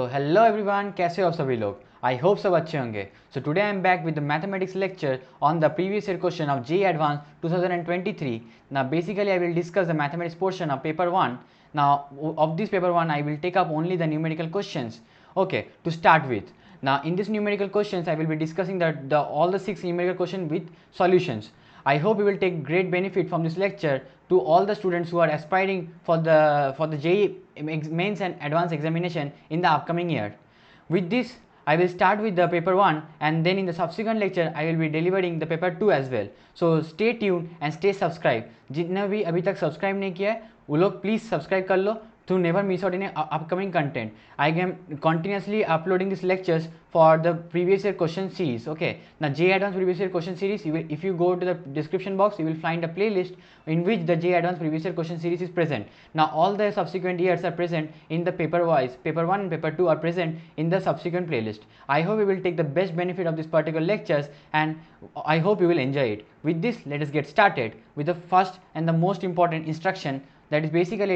So hello everyone, कैसे हो आप सभी लोग? I hope सब अच्छे होंगे. So today I am back with the mathematics lecture on the previous year question of JEE Advanced 2023. Now basically I will discuss the mathematics portion of paper 1. Now of this paper 1 I will take up only the numerical questions. Okay, to start with. Now in this numerical questions I will be discussing all the 6 numerical questions with solutions. I hope you will take great benefit from this lecture to all the students who are aspiring for the JEE mains and advanced examination in the upcoming year. With this, I will start with the paper 1 and then in the subsequent lecture I will be delivering the paper 2 as well. So stay tuned and stay subscribed. जितने भी अभी तक subscribe नहीं किया है वो लोग please subscribe कर लो to never miss out any upcoming content. I am continuously uploading these lectures for the previous year question series. Okay, now JEE Advanced previous year question series, if you go to the description box you will find a playlist in which the JEE Advanced previous year question series is present. Now all the subsequent years are present in the paper wise. Paper 1 and paper 2 are present in the subsequent playlist. I hope you will take the best benefit of this particular lectures and I hope you will enjoy it. With this, let us get started with the first and the most important instruction, that is basically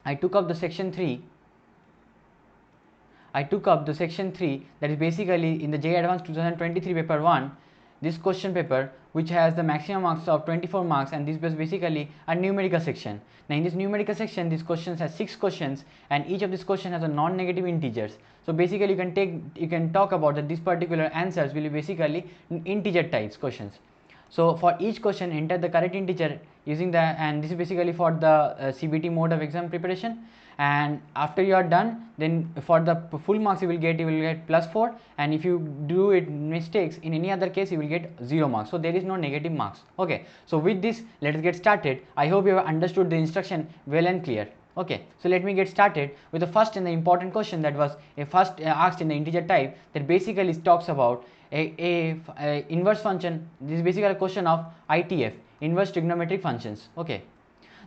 I took up the section 3. I took up the section 3, that is basically in the JEE Advanced 2023 paper 1, this question paper which has the maximum marks of 24 marks, and this was basically a numerical section. Now in this numerical section this question has 6 questions and each of these questions has a non-negative integers. So basically you can talk about that this particular answers will be basically integer types questions. So for each question enter the correct integer using the, and this is basically for the CBT mode of exam preparation, and after you are done then for the full marks you will get +4, and if you do it mistakes in any other case you will get 0 marks. So there is no negative marks. Okay, so with this let us get started. I hope you have understood the instruction well and clear. Okay, so let me get started with the first and the important question that was first asked in the integer type, that basically talks about a inverse function. This is basically a question of ITF, inverse trigonometric functions. Okay,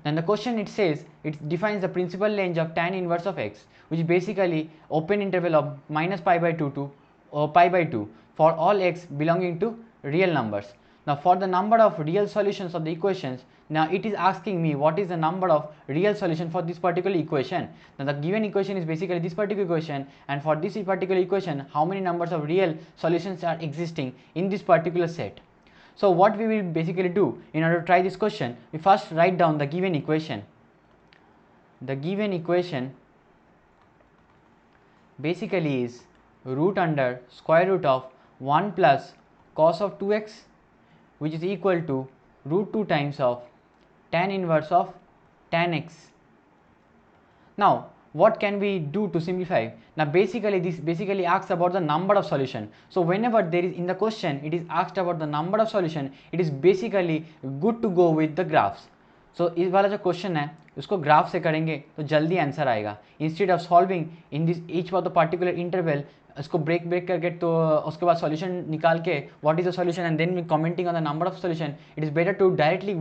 then the question it says it defines the principal range of tan inverse of x, which is basically open interval of -π/2 to π/2 for all x belonging to real numbers. Now for the number of real solutions of the equations, now it is asking me what is the number of real solution for this particular equation. Now the given equation is basically this particular equation, and for this particular equation how many numbers of real solutions are existing in this particular set. So what we will basically do in order to try this question, we first write down the given equation. The given equation basically is root under square root of 1 plus cos of 2x, which is equal to root 2 times of tan inverse of tan x. Now what can we do to simplify? Now basically this basically asks about the number of solution. So whenever there is in the question it is asked about the number of solution, it is basically good to go with the graphs. So इस वाला जो question है उसको graph से करेंगे तो जल्दी answer आएगा, instead of solving in this each of the particular interval उसको ब्रेक करके, तो उसके बाद सॉल्यूशन निकाल के what is the solution and then commenting on the number of solution, it is better to directly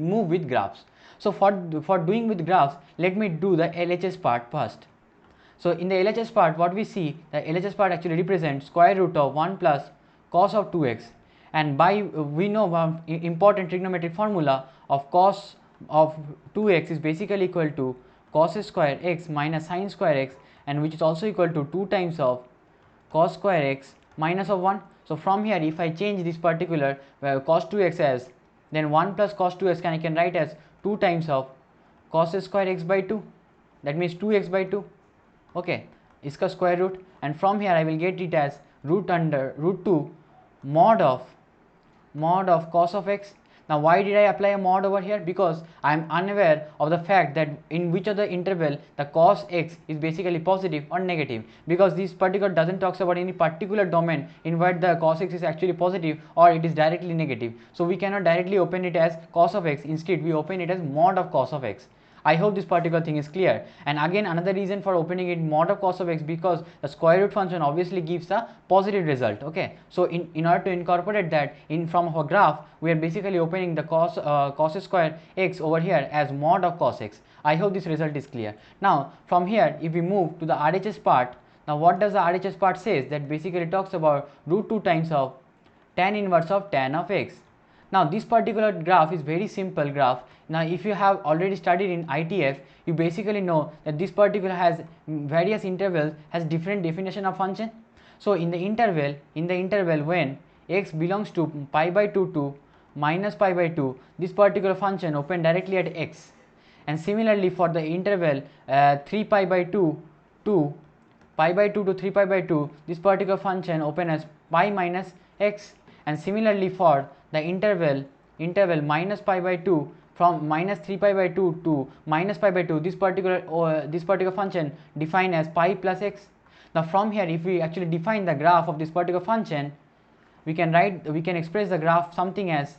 move with graphs. So for doing with graphs, let me do the LHS part first. So in the LHS part what we see, the LHS part actually represents square root of 1 plus cos of 2x, and by we know important trigonometric formula of cos of 2x is basically equal to cos square x minus sin square x, and which is also equal to 2 times of cos square x minus of 1. So from here if I change this particular cos 2x as, then 1 plus cos 2x I can write as 2 times of cos square x by 2, that means 2x by 2. Okay, iska square root, and from here I will get it as root under root 2 mod of cos of x. Now why did I apply a mod over here? Because I am unaware of the fact that in which of the interval the cos x is basically positive or negative, because this particular doesn't talks about any particular domain in where the cos x is actually positive or it is directly negative. So we cannot directly open it as cos of x, instead we open it as mod of cos of x. I hope this particular thing is clear. And again another reason for opening it mod of cos of x, because the square root function obviously gives a positive result. Okay, so in order to incorporate that in from our graph, we are basically opening the cos square x over here as mod of cos x. I hope this result is clear. Now from here if we move to the RHS part, now what does the RHS part says? That basically talks about root 2 times of tan inverse of tan of x. Now this particular graph is very simple graph. Now if you have already studied in ITF, you basically know that this particular has various intervals, has different definition of function. So in the interval when x belongs to pi by 2 to minus pi by 2, this particular function open directly at x. And similarly for the interval 3 pi by 2 to pi by 2 to 3 pi by 2, this particular function open as pi minus x. And similarly for the interval minus pi by 2 from minus 3 pi by 2 to minus pi by 2, this particular function defined as pi plus x. Now from here, if we actually define the graph of this particular function, we can express the graph something as,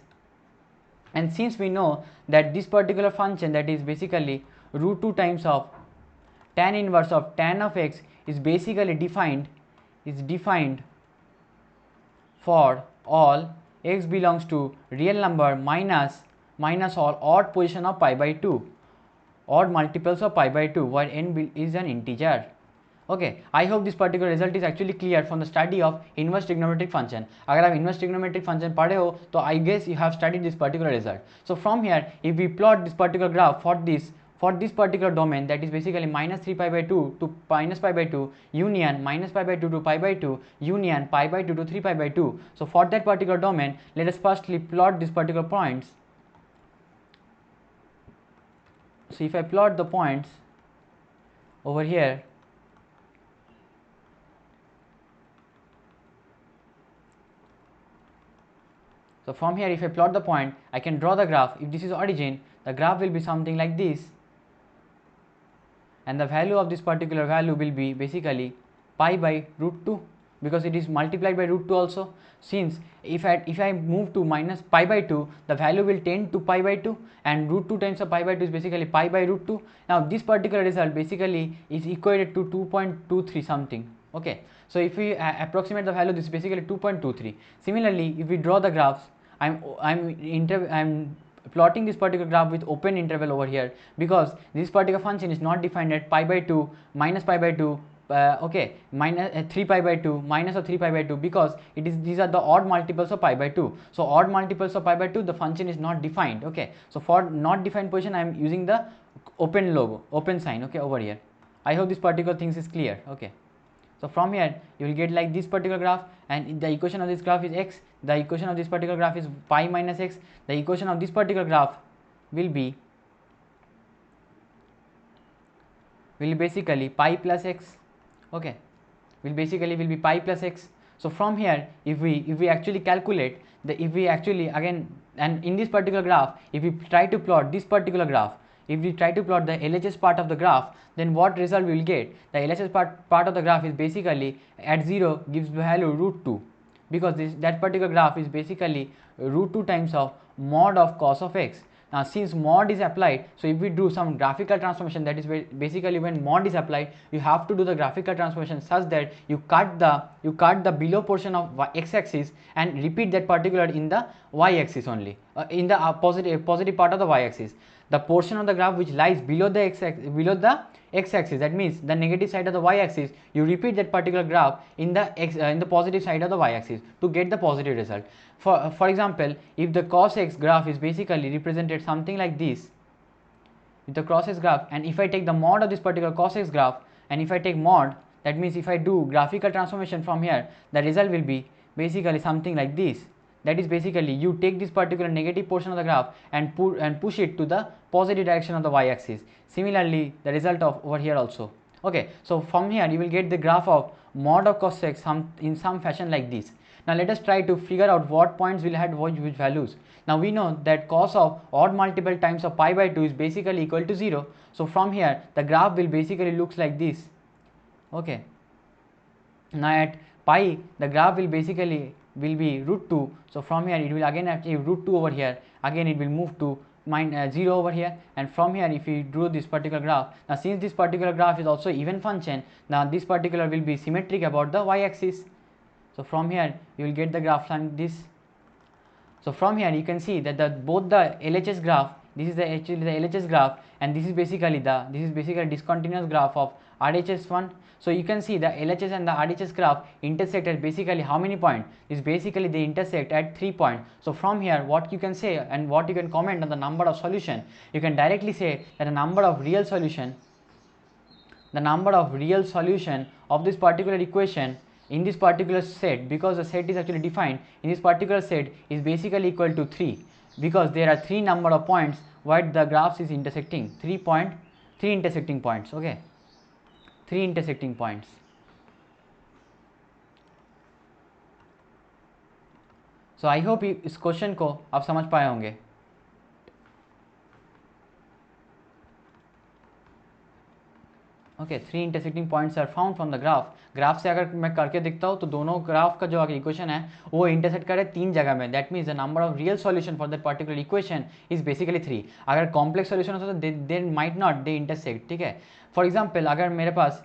and since we know that this particular function, that is basically root 2 times of tan inverse of tan of x, is basically defined for all x belongs to real number minus all odd position of pi by 2, odd multiples of pi by 2, where n is an integer. Okay, I hope this particular result is actually clear from the study of inverse trigonometric function. अगर आप inverse trigonometric function पढ़े हो तो I guess you have studied this particular result. So from here, if we plot this particular graph for this particular domain, that is basically minus 3 pi by 2 to minus pi by 2 union minus pi by 2 to pi by 2 union pi by 2 to 3 pi by 2. So for that particular domain, let us firstly plot these particular points. So if I plot the points over here, so from here if I plot the point, I can draw the graph. If this is origin, the graph will be something like this, and the value of this particular value will be basically pi by root 2, because it is multiplied by root 2 also. Since if I move to minus pi by 2, the value will tend to pi by 2, and root 2 times of pi by 2 is basically pi by root 2. Now this particular result basically is equated to 2.23 something. Okay, so if we approximate the value, this is basically 2.23. Similarly, if we draw the graphs, I'm plotting this particular graph with open interval over here, because this particular function is not defined at pi by 2 minus pi by 2 minus 3 pi by 2 minus of 3 pi by 2, because these are the odd multiples of pi by 2. So odd multiples of pi by 2, the function is not defined. Okay, so for not defined position, I am using the open logo, open sign, okay, over here. I hope this particular things is clear. Okay, so from here you will get like this particular graph, and the equation of this graph is x, the equation of this particular graph is pi minus x, the equation of this particular graph will be basically pi plus x. Okay, will be pi plus x. So from here, if we actually calculate again, and in this particular graph, if we try to plot this particular graph, if we try to plot the LHS part of the graph, then what result we will get? The LHS part of the graph is basically at 0 gives value root 2, because that particular graph is basically root 2 times of mod of cos of x. Now since mod is applied, so if we do some graphical transformation, that is basically when mod is applied, you have to do the graphical transformation such that you cut the below portion of x axis and repeat that particular in the y axis only, in the positive part of the y axis. The portion of the graph which lies below the x axis, that means the negative side of the y axis, you repeat that particular graph in the positive side of the y axis to get the positive result. For example, if the cos x graph is basically represented something like this, with the cos x graph, and if I take the mod of this particular cos x graph, and if I take mod, that means if I do graphical transformation from here, the result will be basically something like this. That is basically you take this particular negative portion of the graph and push it to the positive direction of the y axis. Similarly, the result of over here also. Okay, so from here you will get the graph of mod of cos x in some fashion like this. Now let us try to figure out what points will have which values. Now we know that cos of odd multiple times of pi by 2 is basically equal to 0. So from here the graph will basically looks like this. Okay, now at pi the graph will basically be root 2. So from here it will again achieve root 2 over here, again it will move to 0 over here, and from here if we draw this particular graph, now since this particular graph is also even function, now this particular will be symmetric about the y axis. So from here you will get the graph like this. So from here you can see that both the LHS graph this is the actually the LHS graph, and this is basically discontinuous graph of RHS one. So you can see the LHS and the RHS graph intersect at basically how many points? Is basically they intersect at 3 points. So from here, what you can say and what you can comment on the number of solution, you can directly say that the number of real solution of this particular equation in this particular set, because the set is actually defined in this particular set, is basically equal to 3, because there are 3 number of points where the graphs is intersecting, 3 intersecting points. Okay, 3 intersecting points. So I hope इस question को आप समझ पाए होंगे. Okay, 3 intersecting points are found from the graph से अगर मैं करके दिखता हूँ तो दोनों ग्राफ का जो इक्वेशन है वो इंटरसेक्ट करे 3 जगह में. That means the number of real solution for that particular equation is basically 3. अगर कॉम्प्लेक्स सॉल्यूशन होता तो they might not they intersect. ठीक है, फॉर एग्जाम्पल अगर मेरे पास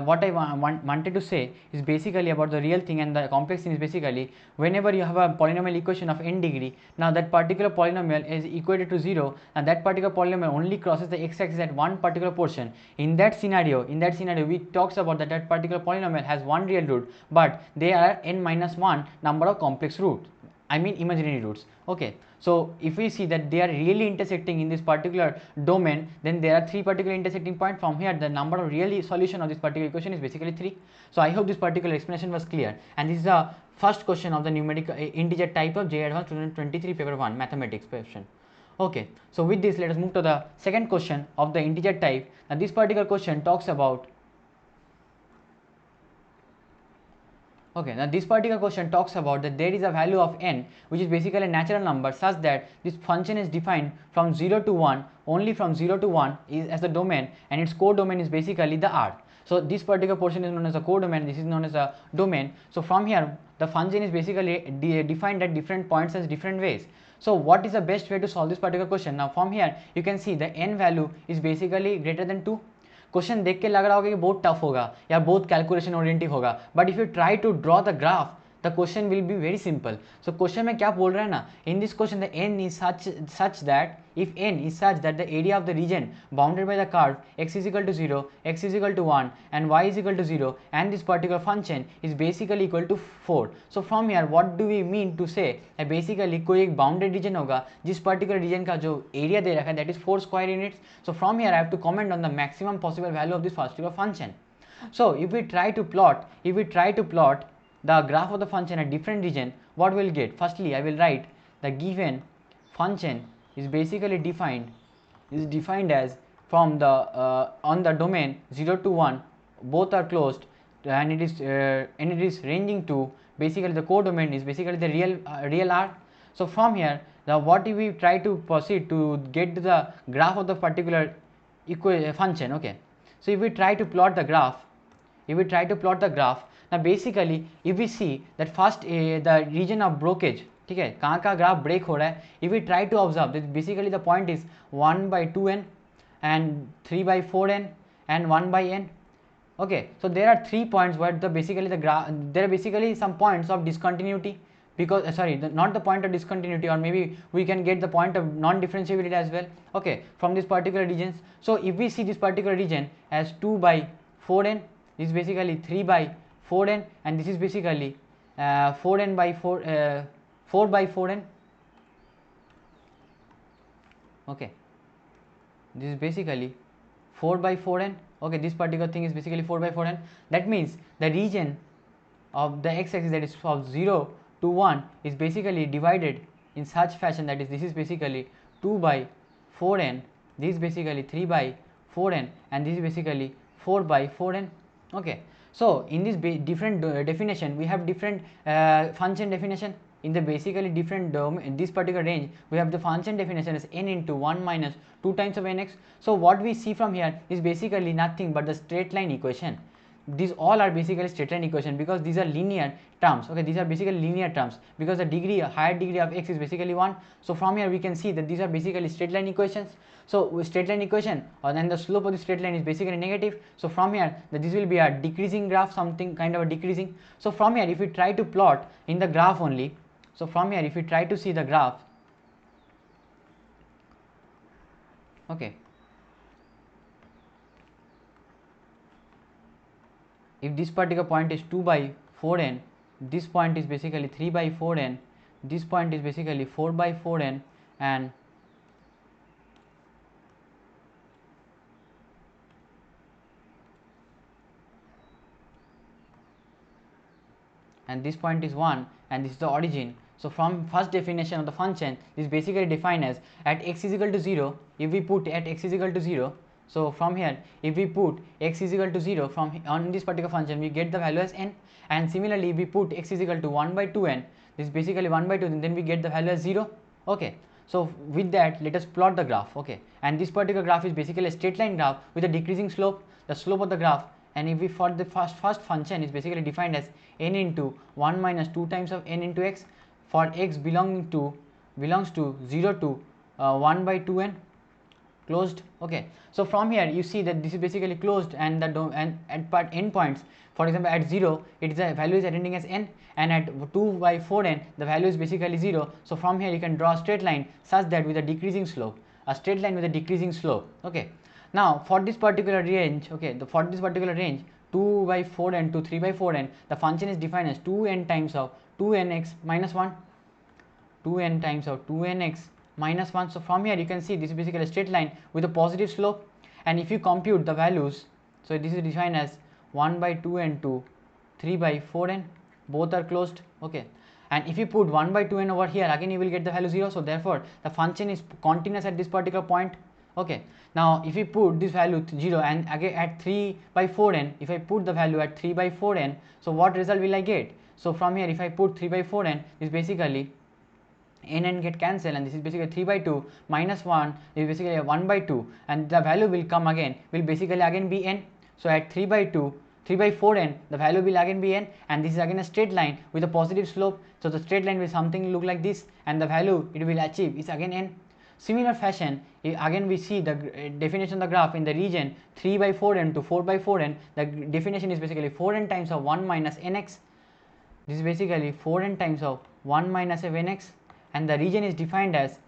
what I wanted to say is basically about the real thing, and the complex thing is basically whenever you have a polynomial equation of n degree, now that particular polynomial is equated to 0, and that particular polynomial only crosses the x-axis at one particular portion. In that scenario we talks about that particular polynomial has one real root, but there are n minus 1 number of complex roots, I mean imaginary roots. Okay, so if we see that they are really intersecting in this particular domain, then there are 3 particular intersecting points. From here the number of real solution of this particular equation is basically 3. So I hope this particular explanation was clear, and this is the first question of the numerical integer type of JEE Advanced 2023 paper 1 mathematics question. Okay, so with this let us move to the second question of the integer type, and this particular question talks about now this particular question talks about that there is a value of n which is basically a natural number such that this function is defined from 0 to 1, only from 0 to 1 is as the domain, and its codomain is basically the R. So this particular portion is known as a codomain, this is known as a domain. So from here the function is basically defined at different points as different ways. So what is the best way to solve this particular question? Now from here you can see the n value is basically greater than 2. Question देख के लग रहा होगा कि बहुत tough होगा या बहुत कैलकुलेशन ओरिएंटेड होगा, but if you try to draw the graph the question will be very simple. So question में क्या बोल रहा है ना, in this question the n is such that if n is such that the area of the region bounded by the curve x is equal to 0, x is equal to 1 and y is equal to 0, and this particular function is basically equal to 4. So from here what do we mean to say that basically कोई एक bounded region होगा जिस particular region का जो area दे रखा है that is 4 square units. So from here I have to comment on the maximum possible value of this particular function. So if we try to plot the graph of the function at different region, what we'll get? Firstly I will write the given function is basically defined as from the on the domain 0 to 1 both are closed, and it is ranging to basically the codomain is basically the real R. So from here now what if we try to proceed to get the graph of the particular function. Okay, so if we try to plot the graph, now basically if we see that first the region of breakage, ठीक है, कहाँ का graph break हो रहा है, if we try to observe that basically the point is 1 by 2n and 3 by 4n and 1 by n. Okay, so there are 3 points where there are basically some points of discontinuity, because not the point of discontinuity, or maybe we can get the point of non-differentiability as well. Okay, from this particular regions. So if we see this particular region as 2 by 4n, this is basically 3 by 4n, and this is basically 4n by 4 by 4n. Okay, this is basically 4 by 4n. Okay, this particular thing is basically 4 by 4n. That means the region of the x-axis, that is from 0 to 1, is basically divided in such fashion that is this is basically 2 by 4n, this is basically 3 by 4n, and this is basically 4 by 4n. Okay, so in this different definition we have different function definition. In the basically different in this particular range we have the function definition as n into 1 minus 2 times of nx. So what we see from here is basically nothing but the straight line equation. These all are basically straight line equation because these are linear terms. Okay, these are basically linear terms because the higher degree of x is basically 1. So from here we can see that these are basically straight line equations. So with straight line equation, or then the slope of the straight line is basically negative. So from here this will be a decreasing graph, something kind of a decreasing. So from here if we try to plot in the graph only, so from here if we try to see the graph, Okay, if this particular point is 2 by 4n, this point is basically 3 by 4n, this point is basically 4 by 4n, and this point is 1, and this is the origin. So from first definition of the function, this is basically defined as at x is equal to 0, if we put at x is equal to 0, so from here if we put x is equal to 0 from on this particular function, we get the value as n, and similarly if we put x is equal to 1 by 2n, this is basically 1 by 2, then we get the value as 0. Okay, so with that let us plot the graph. Okay, and this particular graph is basically a straight line graph with a decreasing slope, the slope of the graph. And if we for the first function is basically defined as n into 1 minus 2 times of n into x for x belongs to 0 to 1 by 2n closed. Okay, so from here you see that this is basically closed, and the and at part endpoints, for example at 0 it is a value is attending as n, and at 2 by 4n the value is basically 0. So from here you can draw a straight line such that with a decreasing slope, a straight line with a decreasing slope. Okay, now for this particular range, okay, for this particular range 2 by 4n to 3 by 4n, the function is defined as 2n times of 2nx minus 1, 2n times of 2nx minus 1. So from here you can see this is basically a straight line with a positive slope, and if you compute the values, so this is defined as 1 by 2n to 3 by 4n, both are closed. Okay, and if you put 1 by 2n over here, again you will get the value 0. So therefore the function is continuous at this particular point. Okay, now if you put this value 0, and again at 3 by 4n, if I put the value at 3 by 4n, so what result will I get? So from here if I put 3 by 4n, is basically n and get cancelled, and this is basically 3 by 2 minus 1 is basically 1 by 2, and the value will come again, will basically again be n. So at 3 by 4n the value will again be n, and this is again a straight line with a positive slope. So the straight line will something look like this, and the value it will achieve is again n. Similar fashion, again we see the definition of the graph in the region 3 by 4n to 4 by 4n. The definition is basically 4n times of 1 minus nx. This is basically 4n times of 1 minus of nx, and the region is defined as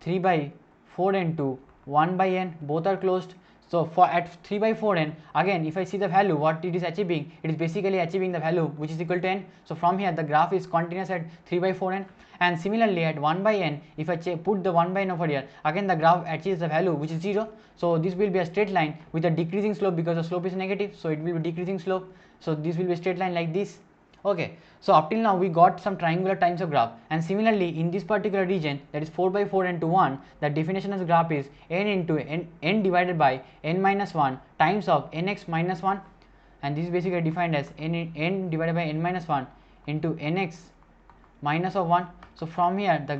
3 by 4n to 1 by n, both are closed. So for at 3 by 4n, again if I see the value what it is achieving, it is basically achieving the value which is equal to n. So from here the graph is continuous at 3 by 4n, and similarly at 1 by n, if I put the 1 by n over here, again the graph achieves the value which is 0. So this will be a straight line with a decreasing slope, because the slope is negative, so it will be decreasing slope. So this will be a straight line like this. Okay, so up till now we got some triangular types of graph, and similarly in this particular region, that is 4 by 4n to 1, the definition of the graph is n into n divided by n minus 1 times of nx minus 1, and this is basically defined as n divided by n minus 1 into nx minus of 1. So from here the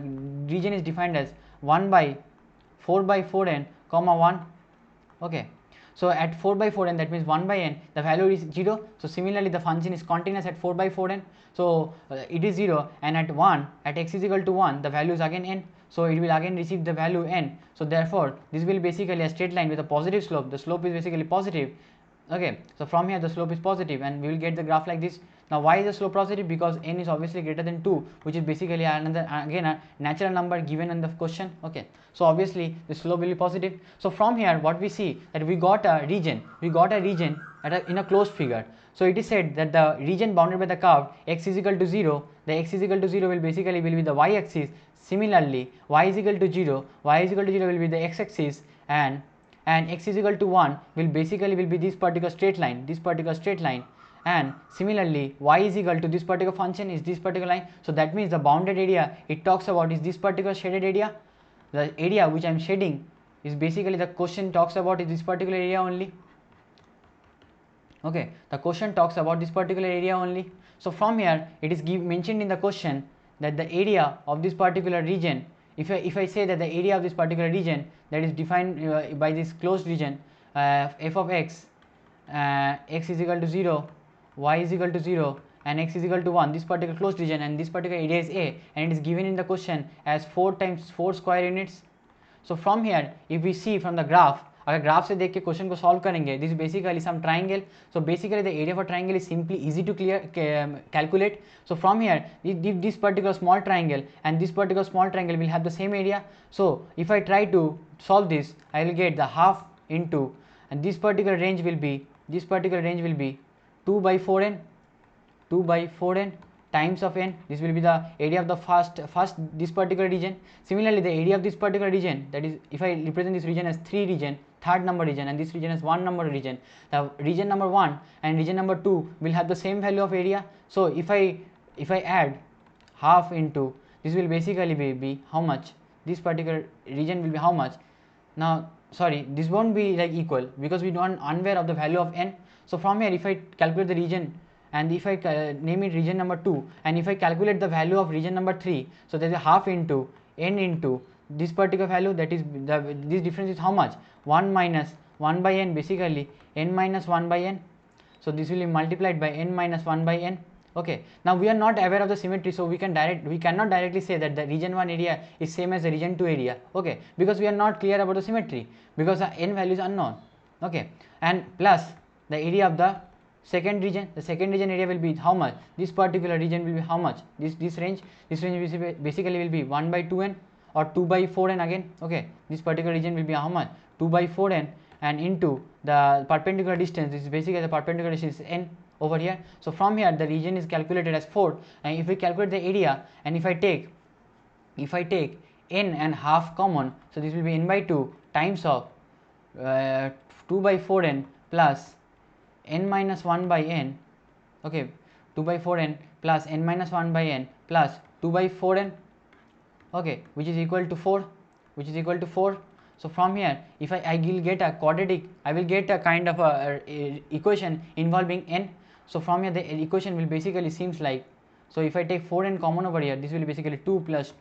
region is defined as 1 by 4 by 4n comma 1. Okay, so at 4 by 4n, that means 1 by n, the value is 0. So similarly the function is continuous at 4 by 4n, so it is 0, and at 1, at x is equal to 1, the value is again n, so it will again receive the value n. So therefore this will basically a straight line with a positive slope, the slope is basically positive. Okay, so from here the slope is positive, and we will get the graph like this. Now why is the slope positive? Because n is obviously greater than 2, which is basically another again a natural number given in the question. Okay, so obviously the slope will be positive. So from here what we see, that we got a region in a closed figure. So it is said that the region bounded by the curve x is equal to 0, the x is equal to 0 will basically will be the y axis. Similarly y is equal to 0 will be the x axis, and x is equal to 1 will basically will be this particular straight line, and similarly y is equal to this particular function is this particular line. So that means the bounded area it talks about is this particular shaded area. The area which I am shading is basically, the question talks about is this particular area only. Okay, the question talks about this particular area only. So from here it is mentioned in the question that the area of this particular region, if I say that the area of this particular region that is defined by this closed region f of x, x is equal to 0, y is equal to 0, and x is equal to 1, this particular closed region, and this particular area is a, and it is given in the question as 4 times 4 square units. So from here if we see from the graph, अगर graph से देख के question को solve करेंगे, this basically some triangle. So basically the area of a triangle is simply easy to calculate. So from here, this particular small triangle and this particular small triangle will have the same area. So if I try to solve this, I will get the half into, and this particular range will be 2 by 4n times of n. This will be the area of the first this particular region. Similarly, the area of this particular region, that is, if I represent this region as 3 region, third number region, and this region as 1 number region, the region number 1 and region number 2 will have the same value of area. So if I add half into, this will basically be how much, this particular region will be how much. Now sorry, this won't be like equal because we don't unaware of the value of n. So from here, if I calculate the region, and if I name it region number 2, and if I calculate the value of region number 3, so there is a half into n into this particular value, that is this difference is how much, 1 minus 1 by n, basically n minus 1 by n. So this will be multiplied by n minus 1 by n. Okay, now we are not aware of the symmetry, so we cannot directly say that the region 1 area is same as the region 2 area. Okay, because we are not clear about the symmetry, because the n value is unknown. Okay, and plus the area of the second region, the second region area will be how much, this particular region will be how much, this range basically will be 1 by 2n or 2 by 4n again. Okay, this particular region will be how much, 2 by 4n, and into the perpendicular distance, this is basically the perpendicular distance is n over here. So from here the region is calculated as 4, and if we calculate the area, and if I take n and half common, so this will be n by 2 times of 2 by 4n plus n minus 1 by n. Okay, 2 by 4n plus n minus 1 by n plus 2 by 4n, okay, which is equal to 4. So from here, if I will get a quadratic, I will get a kind of a equation involving n. So from here the equation will basically seems like, so if I take 4n common over here, this will be basically 2 plus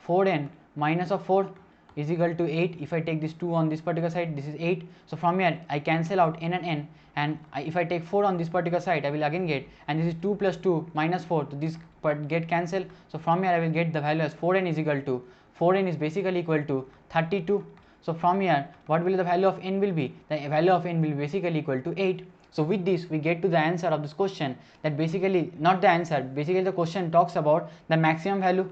4n minus of 4 is equal to 8. If I take this 2 on this particular side, this is 8. So from here I cancel out n and n, and if I take 4 on this particular side, I will again get, and this is 2 plus 2 minus 4, so this part get cancelled. So from here I will get the value as 4n is equal to, 4n is basically equal to 32. So from here, what will the value of n will be? The value of n will be basically equal to 8. So with this we get to the answer of this question, that basically not the answer, basically the question talks about the maximum value.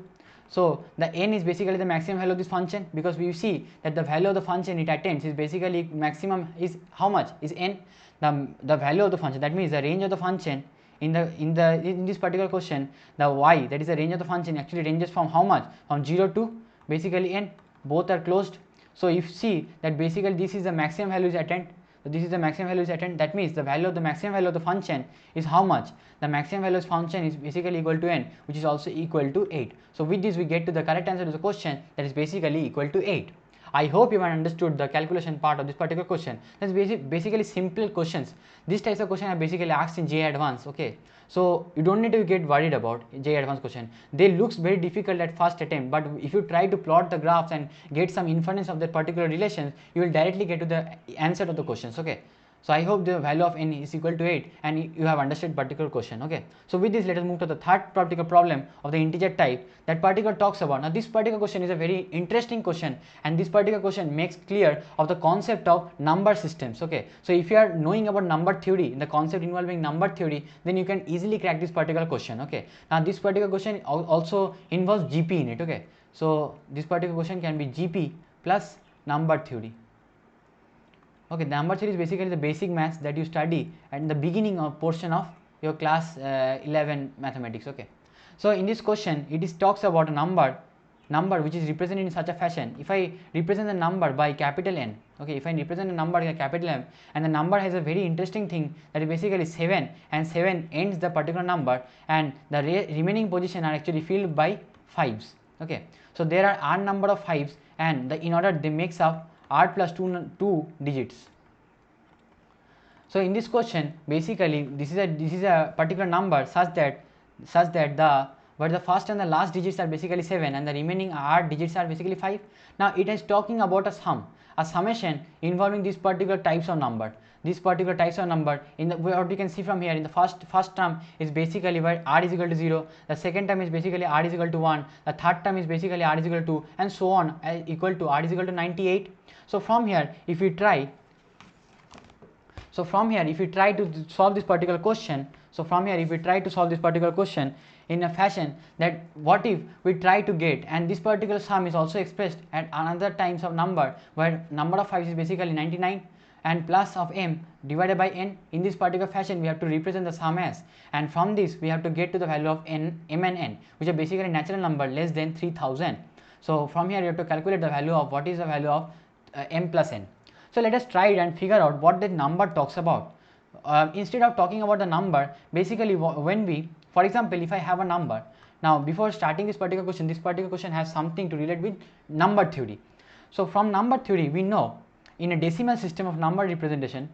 So the n is basically the maximum value of this function, because we see that the value of the function it attains is basically maximum is how much, is n, the value of the function, that means the range of the function in this particular question, the y, that is the range of the function, actually ranges from how much, from 0 to basically n, both are closed. So if you see that basically this is the maximum value is attained, so this is the maximum value is attained, that means the value of the maximum value of the function is how much, the maximum value of function is basically equal to n, which is also equal to 8. So with this we get to the correct answer to the question, that is basically equal to 8. I hope you have understood the calculation part of this particular question. That's basically simple questions. These types of questions are basically asked in JEE Advanced. Okay, so you don't need to get worried about JEE Advanced question. They looks very difficult at first attempt, but if you try to plot the graphs and get some inference of that particular relations, you will directly get to the answer of the questions. Okay, so I hope the value of n is equal to 8 and you have understood particular question. Okay, so with this let us move to the third particular problem of the integer type. That particular talks about, now this particular question is a very interesting question, and this particular question makes clear of the concept of number systems. Okay, so if you are knowing about number theory, the concept involving number theory, then you can easily crack this particular question. Okay, now this particular question also involves GP in it. Okay, so this particular question can be GP plus number theory. Okay, the number theory is basically the basic maths that you study at the beginning of portion of your class 11 mathematics. Okay, so in this question it is talks about a number which is represented in such a fashion. If I represent the number by capital N, okay, if I represent a number by capital M, and the number has a very interesting thing, that is basically 7, and 7 ends the particular number, and the remaining position are actually filled by 5s. Okay, so there are r number of 5s, and in order they makes up r plus 2 digits. So in this question basically this is a particular number such that the but the first and the last digits are basically 7 and the remaining digits are basically 5. Now it is talking about a sum, a summation involving these particular types of number. These particular types of number, in the what you can see from here, in the first term is basically where r is equal to 0, the second term is basically r is equal to 1, the third term is basically r is equal to 2, and so on, equal to r is equal to 98. So from here if we try to solve this particular question, in a fashion that what if we try to get, and this particular sum is also expressed at another times of number where number of 5 is basically 99 and plus of m divided by n. In this particular fashion we have to represent the sum as, and from this we have to get to the value of m and n, which are basically natural number less than 3000. So from here you have to calculate the value of what is the value of m plus n. So let us try it and figure out what that number talks about. Instead of talking about the number, basically when we, for example, if I have a number, now before starting this particular question has something to relate with number theory. So from number theory we know, in a decimal system of number representation,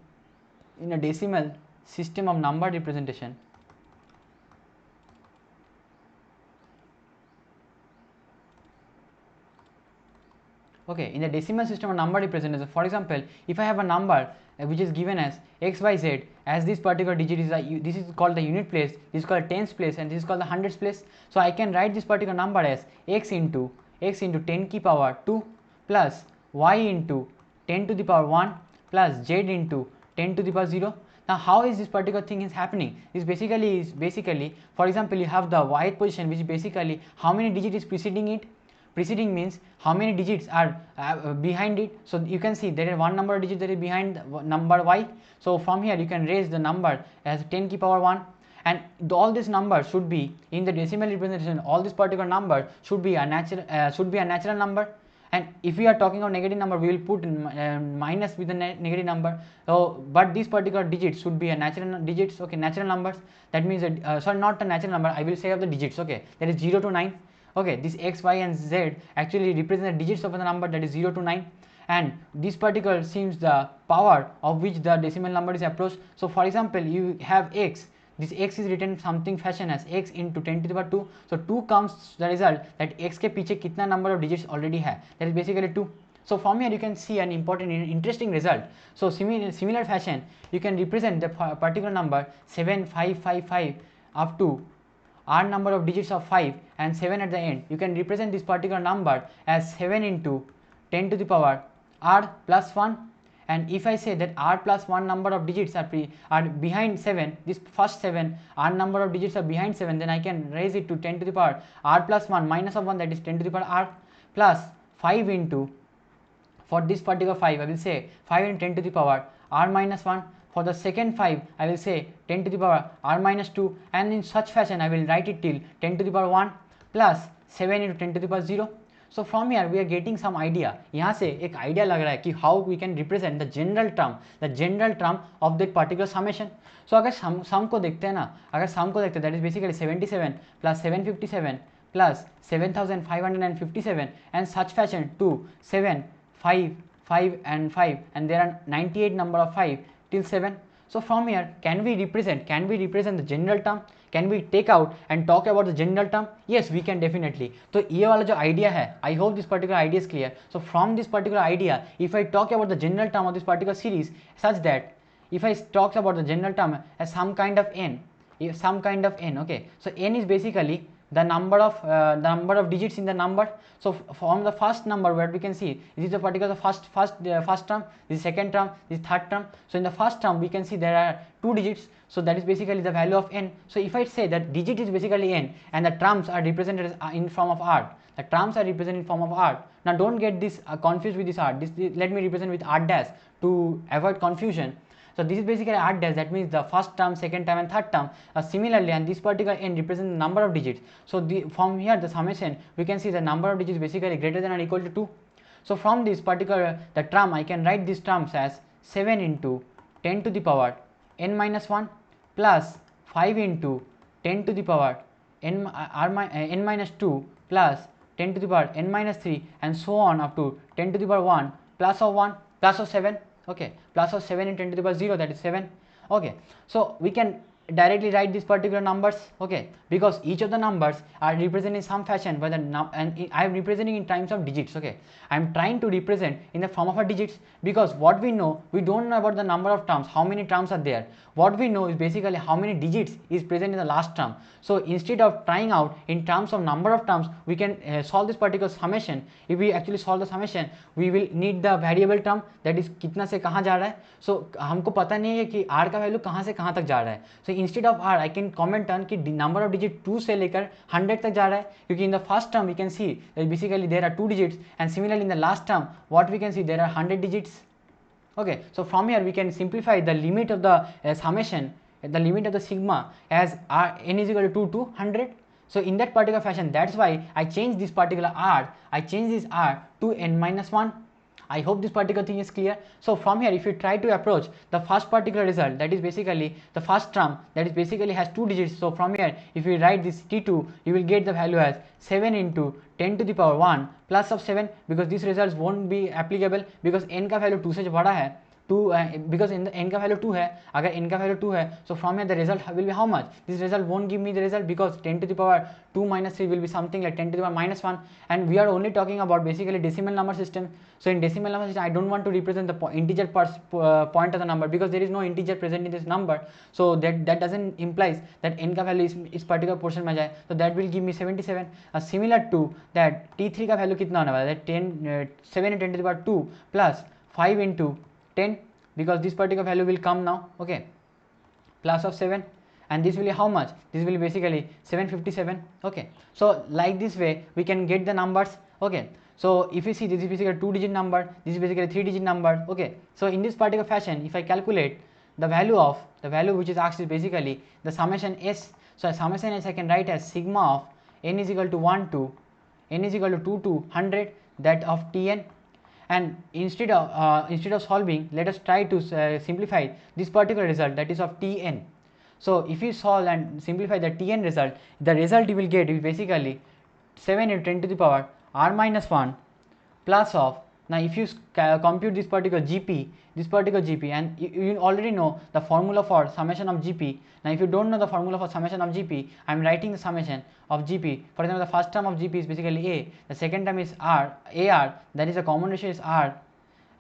okay, in the decimal system of number representation, for example, if I have a number which is given as x, y, z, as this particular digit is this is called the unit place, this is called tens place, and this is called the hundreds place. So I can write this particular number as x into 10 ki power 2 plus y into 10 to the power 1 plus z into 10 to the power 0. Now how is this particular thing is happening? This basically, for example, you have the yth position, which is basically how many digits is preceding it. Preceding means how many digits are behind it. So you can see there is one number of digits that is behind number y. So from here you can raise the number as 10 ki power 1, and all these numbers should be in the decimal representation. All this particular number should be a natural number. And if we are talking of negative number, we will put minus with the negative number. So but these particular digits should be a natural digits. Okay, natural numbers. That means that sorry, not a natural number, I will say of the digits. Okay, that is 0 to 9. Okay, this x, y, and z actually represent the digits of the number, that is 0 to 9, and this particular seems the power of which the decimal number is approached. So for example, you have x, this x is written something fashion as x into 10 to the power 2. So 2 comes the result that x ke piche kitna number of digits already hai, that is basically 2. So from here you can see an important interesting result. So similar fashion you can represent the particular number 7555 up to r number of digits of 5 and 7 at the end. You can represent this particular number as 7 into 10 to the power r plus 1, and if I say that r plus 1 number of digits are behind 7, this first 7 r number of digits are behind 7, then I can raise it to 10 to the power r plus 1 minus of 1, that is 10 to the power r, plus 5 into, for this particular 5 I will say 5 into 10 to the power r minus 1. For the second 5 I will say 10 to the power r minus 2, and in such fashion I will write it till 10 to the power 1 plus 7 into 10 to the power 0. So from here we are getting some idea. यहाँ से एक idea लग रहा है कि how we can represent the general term of that particular summation. So अगर sum को देखते हैं ना, अगर sum को देखते हैं, that is basically 77 plus 757 plus 7557 and such fashion to 7, 5, 5 and 5, and there are 98 number of 5 till 7. So from here can we represent the general term? Can we take out and talk about the general term? Yes, we can definitely. तो ये वाला जो idea है, I hope this particular idea is clear. So from this particular idea, if I talk about the general term of this particular series, such that if I talk about the general term as some kind of n, okay. So n is basically the number of digits in the number. So from the first number where we can see this is the particular first term, this second term, this third term. So in the first term we can see there are 2 digits, so that is basically the value of n. So if I say that digit is basically n and the terms are represented as in form of r, the terms are represented in form of r. Now don't get this confused with this r, let me represent with r dash to avoid confusion. So this is basically r dash, that means the first term, second term and third term. Similarly, and this particular n represents the number of digits. So from here the summation we can see the number of digits basically greater than or equal to 2. So from this particular the term I can write these terms as 7 into 10 to the power n minus 1 plus 5 into 10 to the power n minus 2 plus 10 to the power n minus 3 and so on up to 10 to the power 1 plus of 7. Okay, plus of 7 and 10 to the power 0, that is 7. Okay, so we can directly write these particular numbers, okay, because each of the numbers are represented in some fashion, whether I am representing in terms of digits, okay. I am trying to represent in the form of a digits, because what we know, we don't know about the number of terms, how many terms are there. What we know is basically how many digits is present in the last term. So instead of trying out in terms of number of terms, we can solve this particular summation. If we actually solve the summation, we will need the variable term, that is कितना से कहाँ जा रहा है. So हमको पता नहीं है कि r का वैल्यू कहाँ से कहाँ तक जा रहा है. So instead of r, I can comment on कि number of digit 2 से लेकर 100 तक जा रहा है, क्योंकि in the first term we can see that basically there are 2 digits, and similarly in the last term what we can see, there are 100 digits, okay. So from here we can simplify the limit of the summation, the limit of the sigma as r n is equal to 2 to 100. So in that particular fashion, that's why I change this particular r, I change this r to n minus 1. I hope this particular thing is clear. So from here, if you try to approach the first particular result, that is basically the first term, that is basically has 2 digits. So from here, if you write this t2, you will get the value as 7 into 10 to the power 1 plus of 7, because these results won't be applicable, because n का value 2 से बड़ा है, 2 because in the n का value 2 है, अगर n का value 2 है, so from here the result will be how much? This result won't give me the result, because 10 to the power 2 minus 3 will be something like 10 to the power minus 1, and we are only talking about basically decimal number system. So in decimal number system, I don't want to represent the integer point of the number, because there is no integer present in this number. So that doesn't implies that n का value इस particular portion में जाए, so that will give me 77. Similar to that, t3 का value कितना होने वाला है? 7 into 10 to the power 2 plus 5 into 10, because this particular value will come now, okay, plus of 7, and this will be how much? This will be basically 757, okay. So like this way we can get the numbers, okay. So if you see, this is basically a 2-digit number, this is basically a 3-digit number, okay. So in this particular fashion, if I calculate the value which is asked is basically the summation s. So summation s I can write as sigma of n is equal to 1 to n is equal to 2 to 100, that of tn. And instead of solving, let us try to simplify this particular result, that is of tn. So if you solve and simplify the tn result, the result you will get is basically 7 into 10 to the power r minus 1 plus of, now if you compute this particular gp, and you already know the formula for summation of gp. Now if you don't know the formula for summation of gp, I am writing the summation of gp. For example, the first term of gp is basically a, the second term is ar, that is the common ratio is r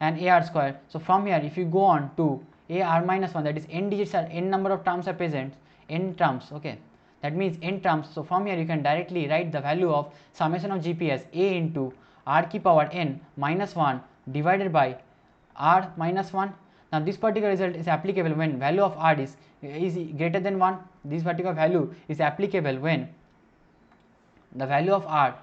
and ar square. So from here, if you go on to ar minus 1, that is n digits are, n number of terms are present, n terms, okay, that means n terms. So from here you can directly write the value of summation of gp as a into r की power n minus 1 divided by r minus 1. Now this particular result is applicable when value of r is greater than 1. This particular value is applicable when the value of r,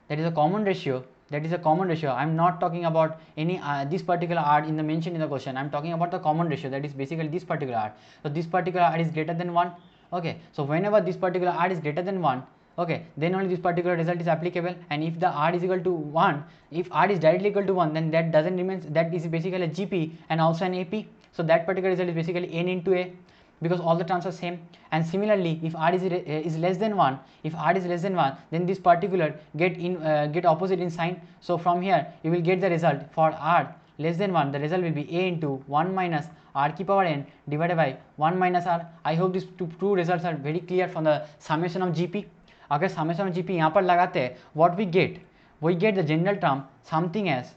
that is a common ratio, I am not talking about any this particular r in the mentioned in the question. I am talking about the common ratio, that is basically this particular r. So this particular r is greater than 1, okay. So whenever this particular r is greater than 1, okay, then only this particular result is applicable. And if the r is equal to 1, if r is directly equal to 1, then that doesn't remain, that is basically a gp and also an ap. So that particular result is basically n into a, because all the terms are same. And similarly, if r is less than 1, then this particular get opposite in sign. So from here you will get the result for r less than 1, the result will be a into 1 minus r की power n divided by 1 minus r. I hope these two results are very clear from the summation of gp. अगर summation of gp यहाँ पर लगाते हैं, what we get the general term something as,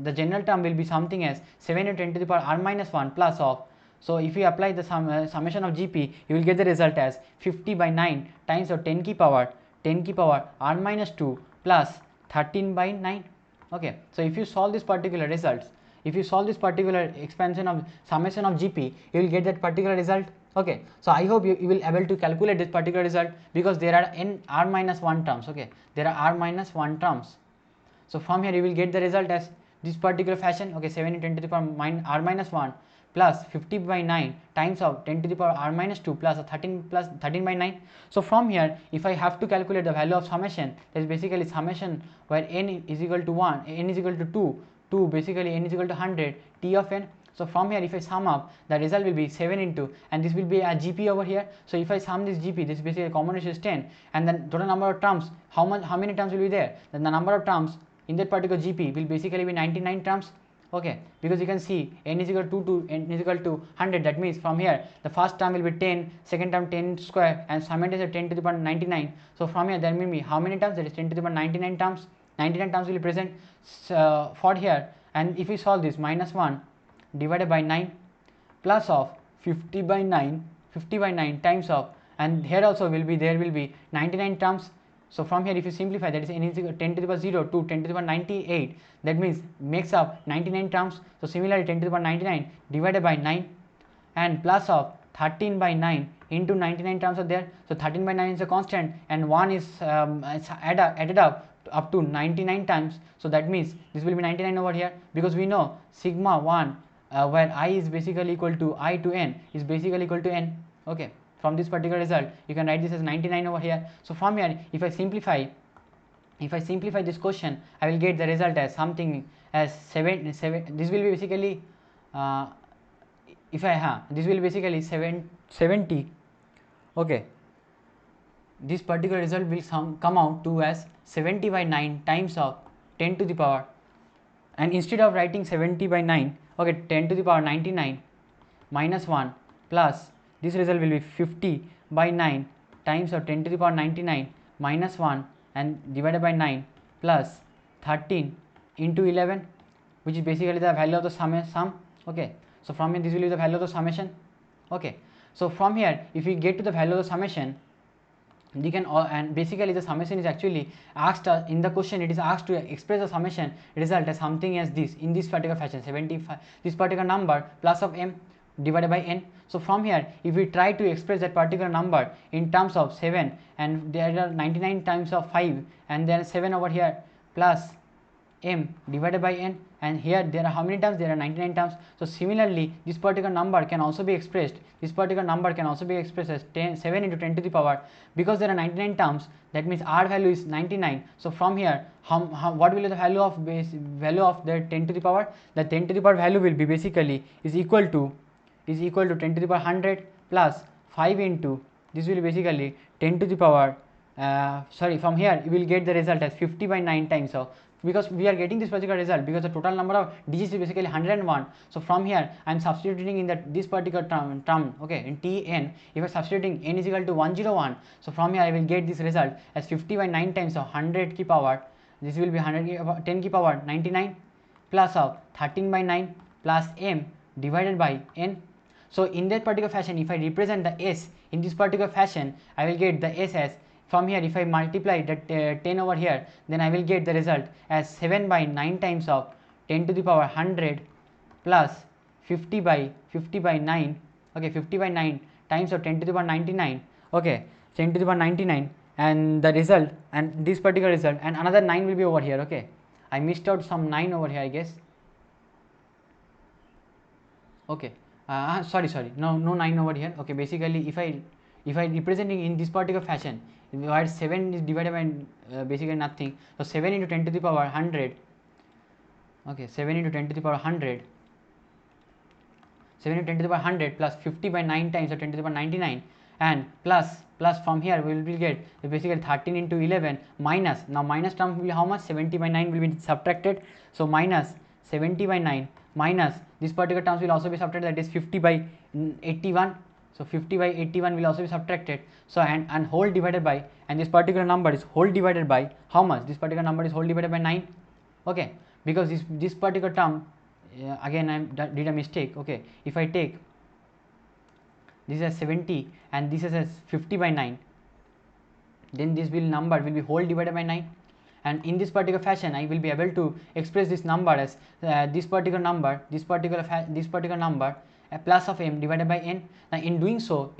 the general term will be something as 7 into 10 to the power r minus 1 plus of, so if you apply the summation of gp, you will get the result as 50 by 9 times of 10 की power r minus 2 plus 13 by 9, okay. So if you solve this particular results, if you solve this particular expansion of summation of gp, you will get that particular result, okay. So I hope you will able to calculate this particular result, because there are n r minus 1 terms, okay, there are r minus 1 terms. So from here you will get the result as this particular fashion, okay, 7 into 10 to the power r minus 1 plus 50 by 9 times of 10 to the power r minus 2 plus 13 by 9. So from here, if I have to calculate the value of summation, that is basically summation where n is equal to 1, n is equal to 2, basically n is equal to 100, t of n. So from here, if I sum up, the result will be 7 into, and this will be a gp over here. So if I sum this gp, this is basically a common ratio is 10, and then total number of terms, how many terms will be there? Then the number of terms in that particular gp will basically be 99 terms. Okay, because you can see n is equal to n is equal to 100. That means from here the first term will be 10, second term 10 square, and simultaneously 10 to the power 99. So from here there will be how many terms? That is 10 to the power 99 terms. 99 terms will be present for here. And if we solve this, minus 1 divided by 9 plus of 50 by 9 times of, and here also will be, there will be 99 terms. So from here if you simplify, that is n is equal to 10 to the power 0 to 10 to the power 98, that means makes up 99 terms. So similarly 10 to the power 99 divided by 9 and plus of 13 by 9 into 99 terms are there. So 13 by 9 is a constant and 1 is added up to 99 times. So that means this will be 99 over here, because we know sigma 1 where I is basically equal to I to n is basically equal to n. Okay, from this particular result you can write this as 99 over here. So from here if I simplify this question, I will get the result as something as 7. This will be basically this will be basically 70. Okay, this particular result will come out to as 70 by 9 times of 10 to the power, and instead of writing 70 by 9, okay, 10 to the power 99 minus 1 plus this result will be 50 by 9 times of 10 to the power 99 minus 1 and divided by 9 plus 13 into 11, which is basically the value of the sum. Okay, so from here this will be the value of the summation. Okay, so from here if we get to the value of the summation, we can and basically the summation is actually asked in the question, it is asked to express the summation result as something as this, in this particular fashion, 75, this particular number plus of m divided by n. So from here if we try to express that particular number in terms of 7, and there are 99 times of 5 and then 7 over here plus m divided by n, and here there are how many terms? There are 99 terms. So similarly this particular number can also be expressed, as 7 into 10 to the power, because there are 99 terms, that means r value is 99. So from here what will be the value of the 10 to the power? The 10 to the power value will be basically is equal to 10 to the power 100 plus 5 into, this will be basically 10 to the power from here you will get the result as 50 by 9 times of, because we are getting this particular result because the total number of digits is basically 101. So from here I am substituting in this particular term, okay, in Tn, if I am substituting n is equal to 101, so from here I will get this result as 50 by 9 times of 100 ki power, this will be 10 ki power 99 plus of 13 by 9 plus m divided by n. So in that particular fashion, if I represent the s in this particular fashion, I will get the s as, from here if I multiply that 10 over here, then I will get the result as 7 by 9 times of 10 to the power 100 plus 50 by 9, okay, 50 by 9 times of 10 to the power 99, okay, 10 to the power 99, and the result, and this particular result, and another 9 will be over here. Okay, I missed out some 9 over here, I guess. Okay, sorry, no 9 over here. Okay, basically if I representing in this particular fashion, where 7 is divided by basically nothing, so 7 into 10 to the power 100, okay, 7 into 10 to the power 100, 7 into 10 to the power 100 plus 50 by 9 times of 10 to the power 99, and plus from here we will get basically 13 into 11 minus, now minus term will be how much? 70 by 9 will be subtracted, so minus 70 by 9 minus this particular terms will also be subtracted, that is 50 by 81. So 50 by 81 will also be subtracted. So and whole divided by, and this particular number is whole divided by how much? This particular number is whole divided by 9. Okay, because this particular term again I did a mistake. Okay, if I take this as 70 and this is as 50 by 9, then this number will be whole divided by 9. And in this particular fashion I will be able to express this number as this particular number plus of m divided by n. Now in doing so,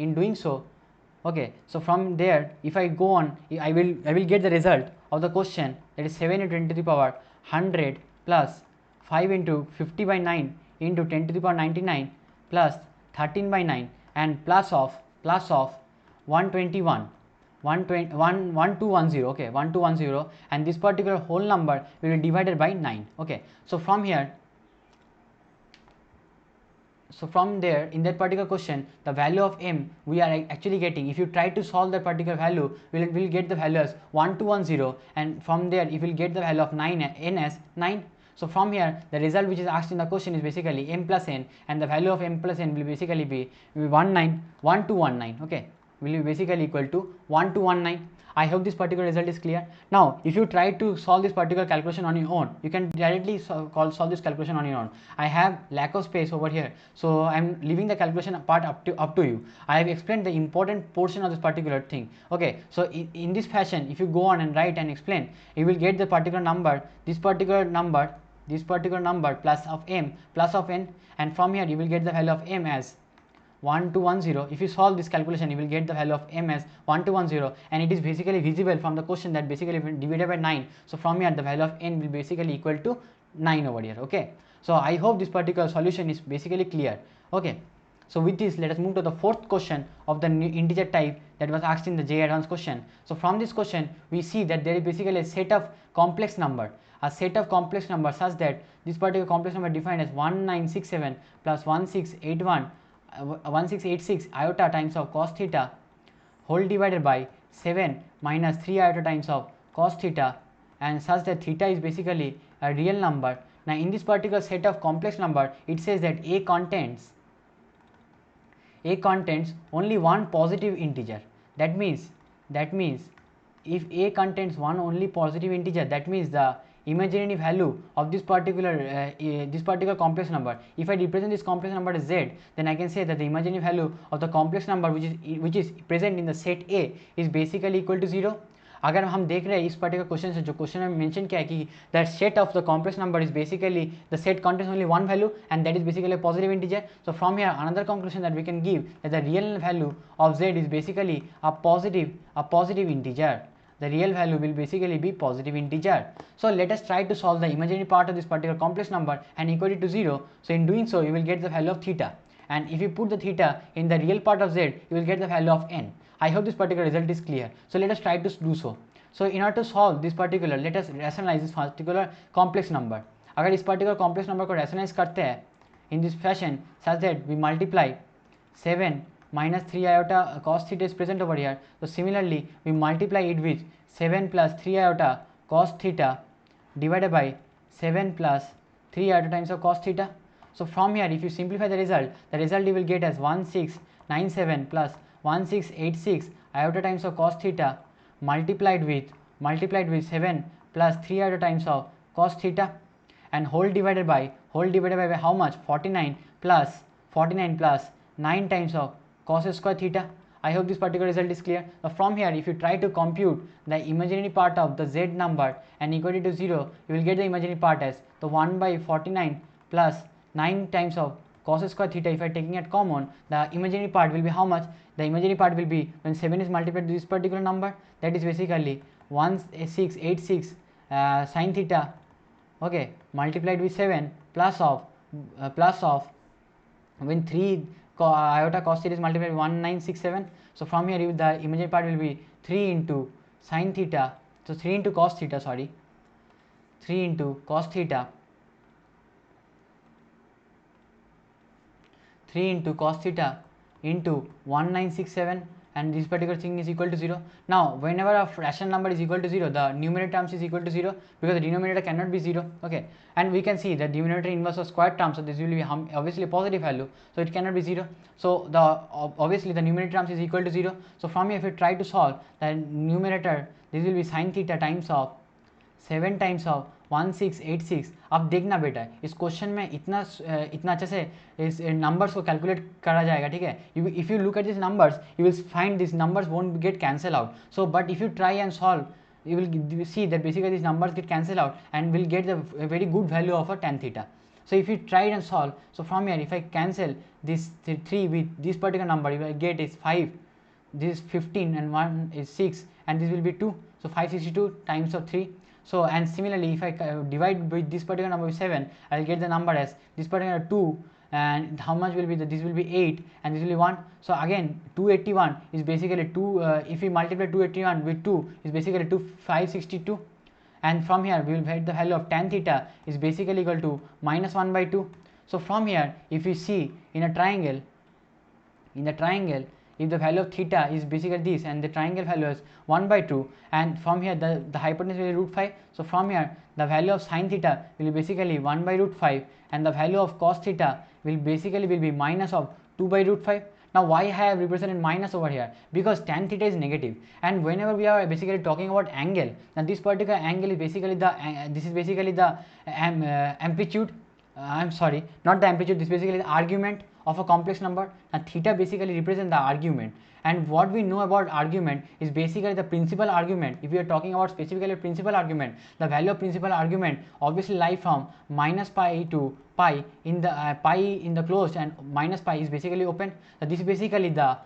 okay, so from there if I go on, I will get the result of the question, that is 7 into 10 to the power 100 plus 5 into 50 by 9 into 10 to the power 99 plus 13 by 9 and plus of 121, 1210, okay, 1210, and this particular whole number will be divided by 9. Okay, so from here, so from there in that particular question, the value of m we are actually getting, if you try to solve that particular value, we will get the value as 1210, and from there you will get the value of 9 n as 9. So from here the result which is asked in the question is basically m plus n, and the value of m plus n will basically be 1219, okay, will be basically equal to 1219. I hope this particular result is clear. Now if you try to solve this particular calculation on your own, you can directly solve this calculation on your own. I have lack of space over here, so I am leaving the calculation part up to you. I have explained the important portion of this particular thing, okay. So in this fashion, if you go on and write and explain, you will get the particular number, this particular number plus of m plus of n, and from here you will get the value of m as 1210. If you solve this calculation, you will get the value of m as 1210, and it is basically visible from the question that basically divided by 9. So from here the value of n will basically equal to 9 over here, okay. So I hope this particular solution is basically clear, okay. So with this, let us move to the fourth question of the integer type that was asked in the JEE Advanced question. So from this question we see that there is basically a set of complex number, such that this particular complex number defined as 1967 plus 1686 iota times of cos theta whole divided by 7 minus 3 iota times of cos theta, and such that theta is basically a real number. Now in this particular set of complex number, it says that A contains only one positive integer. That means if A contains one only positive integer, that means the imaginary value of this particular complex number, if I represent this complex number as z, then I can say that the imaginary value of the complex number which is present in the set A is basically equal to 0. अगर हम देख रहे हैं इस particular question से, जो question में mention किया है कि that set of the complex number is basically the set contains only one value and that is basically a positive integer. So from here another conclusion that we can give that the real value of z is basically a positive integer. The real value will basically be positive integer. So let us try to solve the imaginary part of this particular complex number and equal it to 0. So in doing so, you will get the value of theta, and if you put the theta in the real part of z, you will get the value of n. I hope this particular result is clear. So let us try to do so. So in order to solve this particular, let us rationalize this particular complex number. अगर इस particular complex number को rationalize करते हैं in this fashion such that we multiply 7 minus 3 iota cos theta is present over here. So similarly we multiply it with 7 plus 3 iota cos theta divided by 7 plus 3 iota times of cos theta. So from here if you simplify the result you will get as 1697 plus 1686 iota times of cos theta multiplied with 7 plus 3 iota times of cos theta, and whole divided by how much, 49 plus 9 times of cos square theta. I hope this particular result is clear. Now from here if you try to compute the imaginary part of the z number and equal it to 0, you will get the imaginary part as the 1 by 49 plus 9 times of cos square theta. If I taking it common, the imaginary part will be how much? The imaginary part will be when 7 is multiplied to this particular number, that is basically 1686 sin theta, okay, multiplied with 7 plus of when 3 iota cos theta is multiplied with 1967. So from here the imaginary part will be 3 into sin theta, so 3 into cos theta, 3 into cos theta into 1967, and this particular thing is equal to 0. Now whenever a rational number is equal to 0, the numerator terms is equal to 0 because the denominator cannot be 0, okay, and we can see that the numerator inverse of square term, so this will be obviously a positive value, so it cannot be 0. So the obviously the numerator terms is equal to 0. So from here if you try to solve the numerator, this will be sin theta times of 7 times of 1686. अब देखना बेटा इस question में इतना अच्छे से इस numbers को कैलकुलेट करा जाएगा, ठीक है. If you look at this numbers you will find this numbers won't get cancel out. So but if you try and solve you will see that basically these numbers get cancelled out and will get the very good value of a tan theta. So if you try and solve, so from here if I cancel this 3 with this particular number, if I get is 5, this is 15 and 1 is 6 and this will be 2, so 562 times of 3. So and similarly if I divide with this particular number with 7, I will get the number as this particular 2, and how much will be this will be 8 and this will be 1. So again 281 is basically 2, if we multiply 281 with 2 is basically 562, and from here we will get the value of tan theta is basically equal to minus 1 by 2. So from here if we see in a triangle, if the value of theta is basically this and the triangle value is 1 by 2, and from here the hypotenuse will be root 5. So from here the value of sin theta will be basically 1 by root 5, and the value of cos theta will be minus of 2 by root 5. Now why I have represented minus over here? Because tan theta is negative, and whenever we are basically talking about angle, now this particular angle is basically the amplitude. I'm sorry, not the amplitude. This is basically the argument of a complex number. Now theta basically represents the argument, and what we know about argument is basically the principal argument. If we are talking about specifically principal argument, the value of principal argument obviously lie from minus pi to pi in the closed, and minus pi is basically open. So this is basically the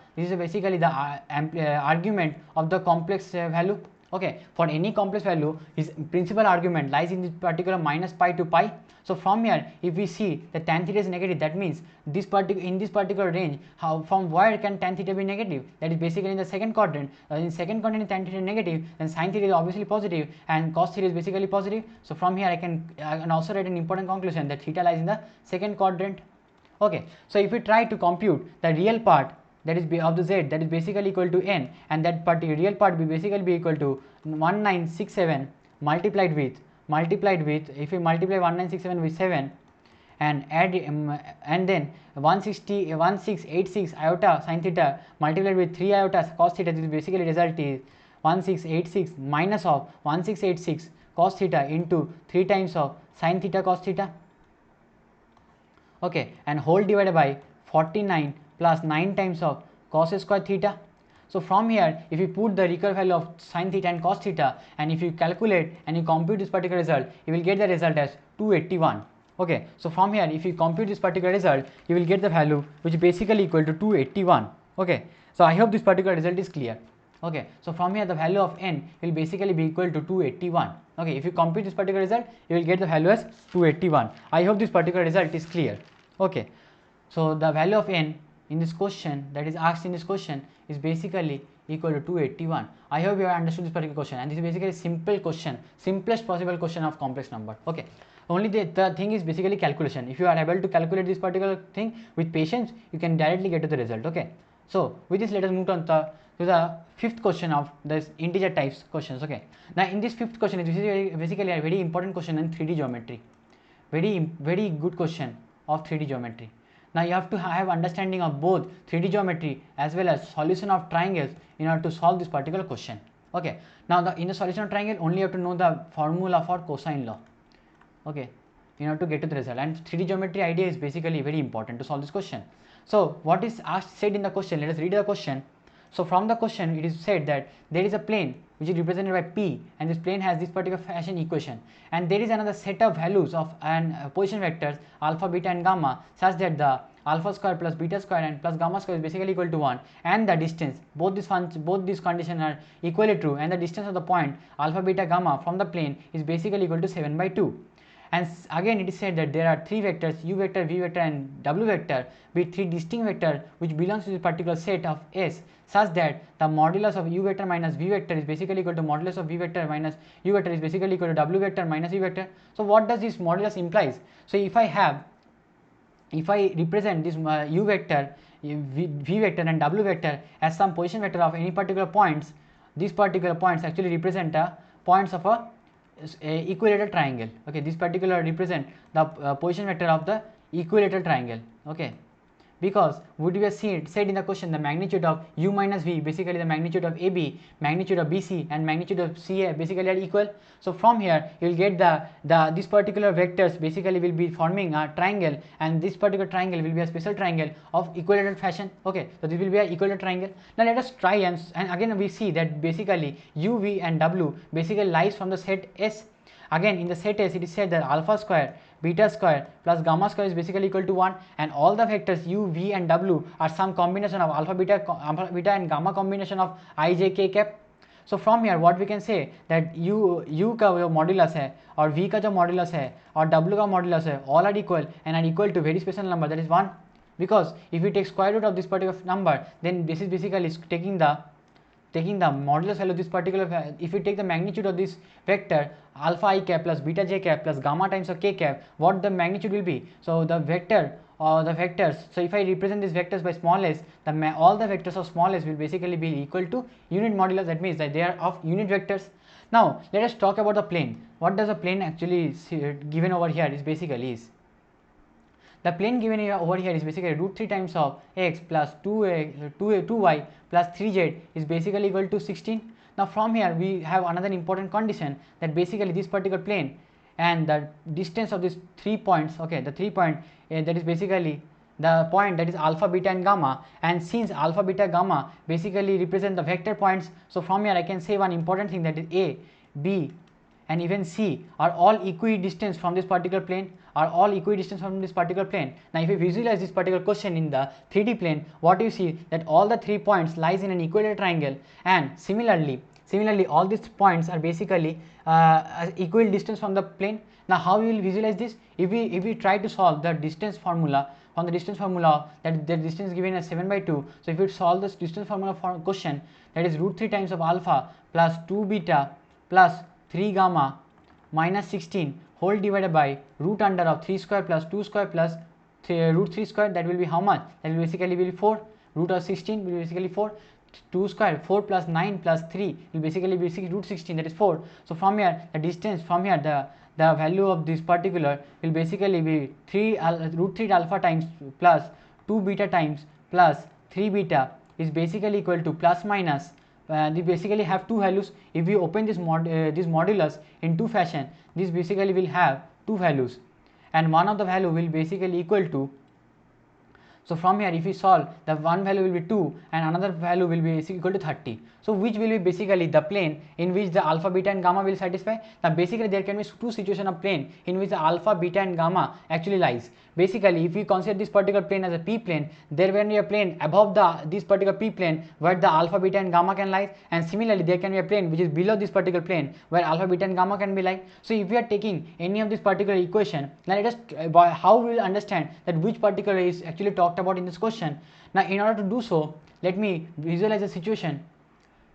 argument of the complex value. Okay, for any complex value, his principal argument lies in this particular minus pi to pi. So from here, if we see that tan theta is negative, that means in this particular range, from where can tan theta be negative? That is basically in the second quadrant. In second quadrant, tan theta is negative, then sin theta is obviously positive, and cos theta is basically positive. So from here, I can also write an important conclusion that theta lies in the second quadrant. Okay, so if we try to compute the real part, that is of the z, that is basically equal to n, and that particular real part will basically be equal to 1967 multiplied with if we multiply 1967 with 7 and add and then 1686 iota sin theta multiplied with 3 iota cos theta, this basically result is 1686 minus of 1686 cos theta into 3 times of sin theta cos theta. Okay, and whole divided by 49 plus 9 times of cos square theta. So from here, if you put the recurrent value of sin theta and cos theta, and if you calculate and you compute this particular result, you will get the result as 281. Okay, so from here, if you compute this particular result, you will get the value which is basically equal to 281. Okay, so I hope this particular result is clear. Okay, so from here the value of n will basically be equal to 281. Okay, if you compute this particular result, you will get the value as 281. I hope this particular result is clear. Okay, so the value of n in this question, that is asked in this question, is basically equal to 281. I hope you have understood this particular question, and this is basically a simple question, simplest possible question of complex number. Okay, only the thing is basically calculation. If you are able to calculate this particular thing with patience, you can directly get to the result. Okay, so with this, let us move on to the fifth question of this integer types questions. Okay, now in this fifth question, this is basically a very important question in 3D geometry, very good question of 3D geometry. Now you have to have understanding of both 3D geometry as well as solution of triangles in order to solve this particular question. Okay, now in the solution of triangle, only you have to know the formula for cosine law. Okay, in order to get to the result, and 3D geometry idea is basically very important to solve this question. So what is said in the question? Let us read the question. So from the question, it is said that there is a plane which is represented by P, and this plane has this particular fashion equation, and there is another set of values of position vectors alpha, beta and gamma, such that the alpha square plus beta square and plus gamma square is basically equal to 1, and the distance, both these conditions are equally true, and the distance of the point alpha, beta, gamma from the plane is basically equal to 7 by 2. And again it is said that there are 3 vectors, u vector, v vector and w vector, be 3 distinct vectors which belongs to this particular set of S, such that the modulus of u vector minus v vector is basically equal to modulus of v vector minus u vector is basically equal to w vector minus u vector. So what does this modulus implies? So if I represent this u vector, v vector and w vector as some position vector of any particular points, these particular points actually represent points of a equilateral triangle. Okay, this particular represent the position vector of the equilateral triangle. Okay, because would we have said in the question the magnitude of u minus v, basically the magnitude of AB, magnitude of BC and magnitude of CA basically are equal. So from here you will get this particular vectors basically will be forming a triangle, and this particular triangle will be a special triangle of equilateral fashion. Okay, so this will be an equilateral triangle. Now let us try and again we see that basically u, v and w basically lies from the set S. Again in the set S it is said that alpha square, beta square plus gamma square is basically equal to 1, and all the vectors u, v and w are some combination of alpha, beta and gamma combination of I, j, k cap. So from here what we can say that u का जो modulus है और v का जो modulus है और w का modulus है, all are equal and are equal to very special number, that is 1, because if we take square root of this particular number, then this is basically taking the taking the modulus value of this particular, if you take the magnitude of this vector alpha I cap plus beta j cap plus gamma times of k cap, what the magnitude will be? So the vector or the vectors, so if I represent these vectors by small s, all the vectors of small s will basically be equal to unit modulus. That means that they are of unit vectors. Now let us talk about the plane. What does the plane actually given over here is basically is, the plane given here over here is basically root 3 times of x plus 2y plus 3z is basically equal to 16. Now from here we have another important condition, that basically this particular plane and the distance of these 3 points, okay, the 3 point that is basically the point that is alpha, beta and gamma, and since alpha, beta, gamma basically represent the vector points, so from here I can say one important thing, that is A, B and even C are all equidistant from this particular plane, are all equidistant from this particular plane. Now if you visualize this particular question in the 3D plane, what you see, that all the 3 points lies in an equilateral triangle, and similarly all these points are basically equal distance from the plane. Now how we will visualize this? If we try to solve the distance formula, from the distance formula, that the distance is given as 7/2, so if you solve this distance formula for question, that is root 3 times of alpha plus 2 beta plus 3 gamma minus 16 whole divided by root under of 3 square plus 2 square plus root 3 square, that will be how much? That will basically be 4. Root of 16 will be basically 4. 2 square, 4 plus 9 plus 3 will basically be root 16, that is 4. So from here the distance, from here the value of this particular will basically be root 3 alpha times plus 2 beta times plus 3 beta is basically equal to plus minus, they basically have two values. If we open this modulus in two fashion, this basically will have two values, and one of the value will basically equal to, so from here if we solve, the one value will be 2 and another value will be equal to 30. So which will be basically the plane in which the alpha, beta and gamma will satisfy? Now basically there can be two situations of plane in which the alpha, beta and gamma actually lies. Basically if we consider this particular plane as a p plane, there will be a plane above this particular p plane where the alpha, beta and gamma can lie, and similarly there can be a plane which is below this particular plane where alpha, beta and gamma can be lie. So if we are taking any of this particular equation, now let us how we will understand that which particular is actually talked about in this question. Now in order to do so, let me visualize a situation.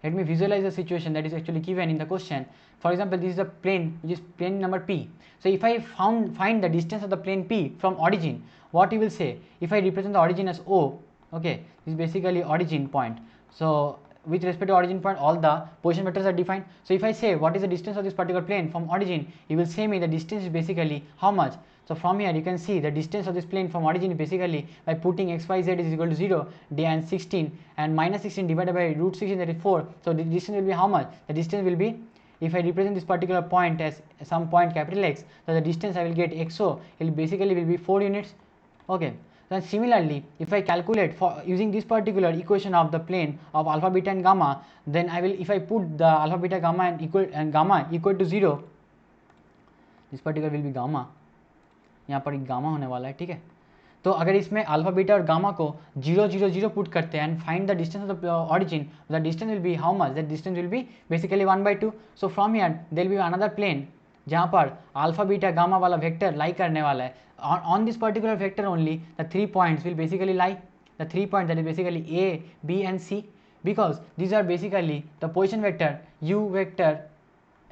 Let me visualize a situation that is actually given in the question. For example, this is a plane which is plane number P. So if I find the distance of the plane P from origin, what you will say? If I represent the origin as O, okay, this is basically origin point. So with respect to origin point, all the position vectors are defined. So if I say what is the distance of this particular plane from origin, you will say me the distance is basically how much. So from here you can see the distance of this plane from origin is basically by putting x, y, z is equal to 0 and 16 and minus 16 divided by root 16, that is 4. So the distance will be how much? The distance will be, if I represent this particular point as some point capital X, so the distance I will get xo, it will basically will be 4 units. Okay. Then similarly, if I calculate for using this particular equation of the plane of alpha, beta and gamma, then I will, if I put the alpha, beta, gamma and gamma equal to 0, this particular will be gamma, यहाँ पर gamma होने वाला है, ठीक है. तो अगर इसमें अल्फा, बीटा और गामा को 0 0 0 पुट करते हैं and find the distance of the origin, the distance will be how much? That distance will be basically 1/2. So from here there will be another plane जहाँ पर अल्फा, बीटा, गामा वाला vector lie करने वाला है. On this particular vector only the 3 points will basically lie, the 3 points that is basically A, B and C, because these are basically the position vector u vector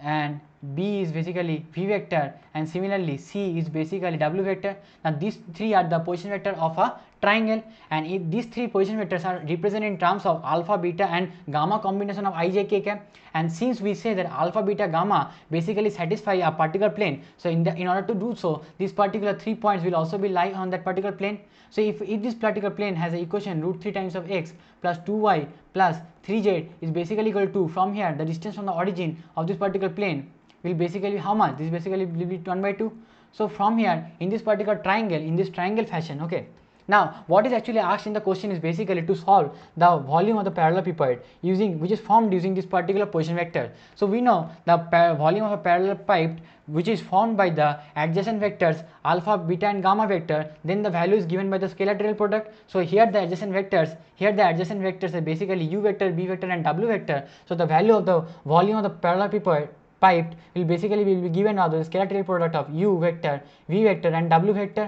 and B is basically V vector and similarly C is basically W vector. Now these three are the position vector of a triangle, and if these three position vectors are represented in terms of alpha, beta and gamma combination of I, J, K cap, and since we say that alpha, beta, gamma basically satisfy a particular plane, so in order to do so, these particular 3 points will also be lie on that particular plane. So if this particular plane has an equation root 3 times of x plus 2y plus 3z is basically equal to, from here the distance from the origin of this particular plane will basically how much? This basically will be 1/2. So from here in this particular triangle, in this triangle fashion, okay. Now what is actually asked in the question is basically to solve the volume of the parallelepiped which is formed using this particular position vector. So we know the volume of a parallelepiped which is formed by the adjacent vectors alpha, beta and gamma vector, then the value is given by the scalar trivial product. So here the adjacent vectors are basically u vector, b vector and w vector. So the value of the volume of the parallelepiped will basically be given out of the scalar trivial product of u vector, v vector and w vector.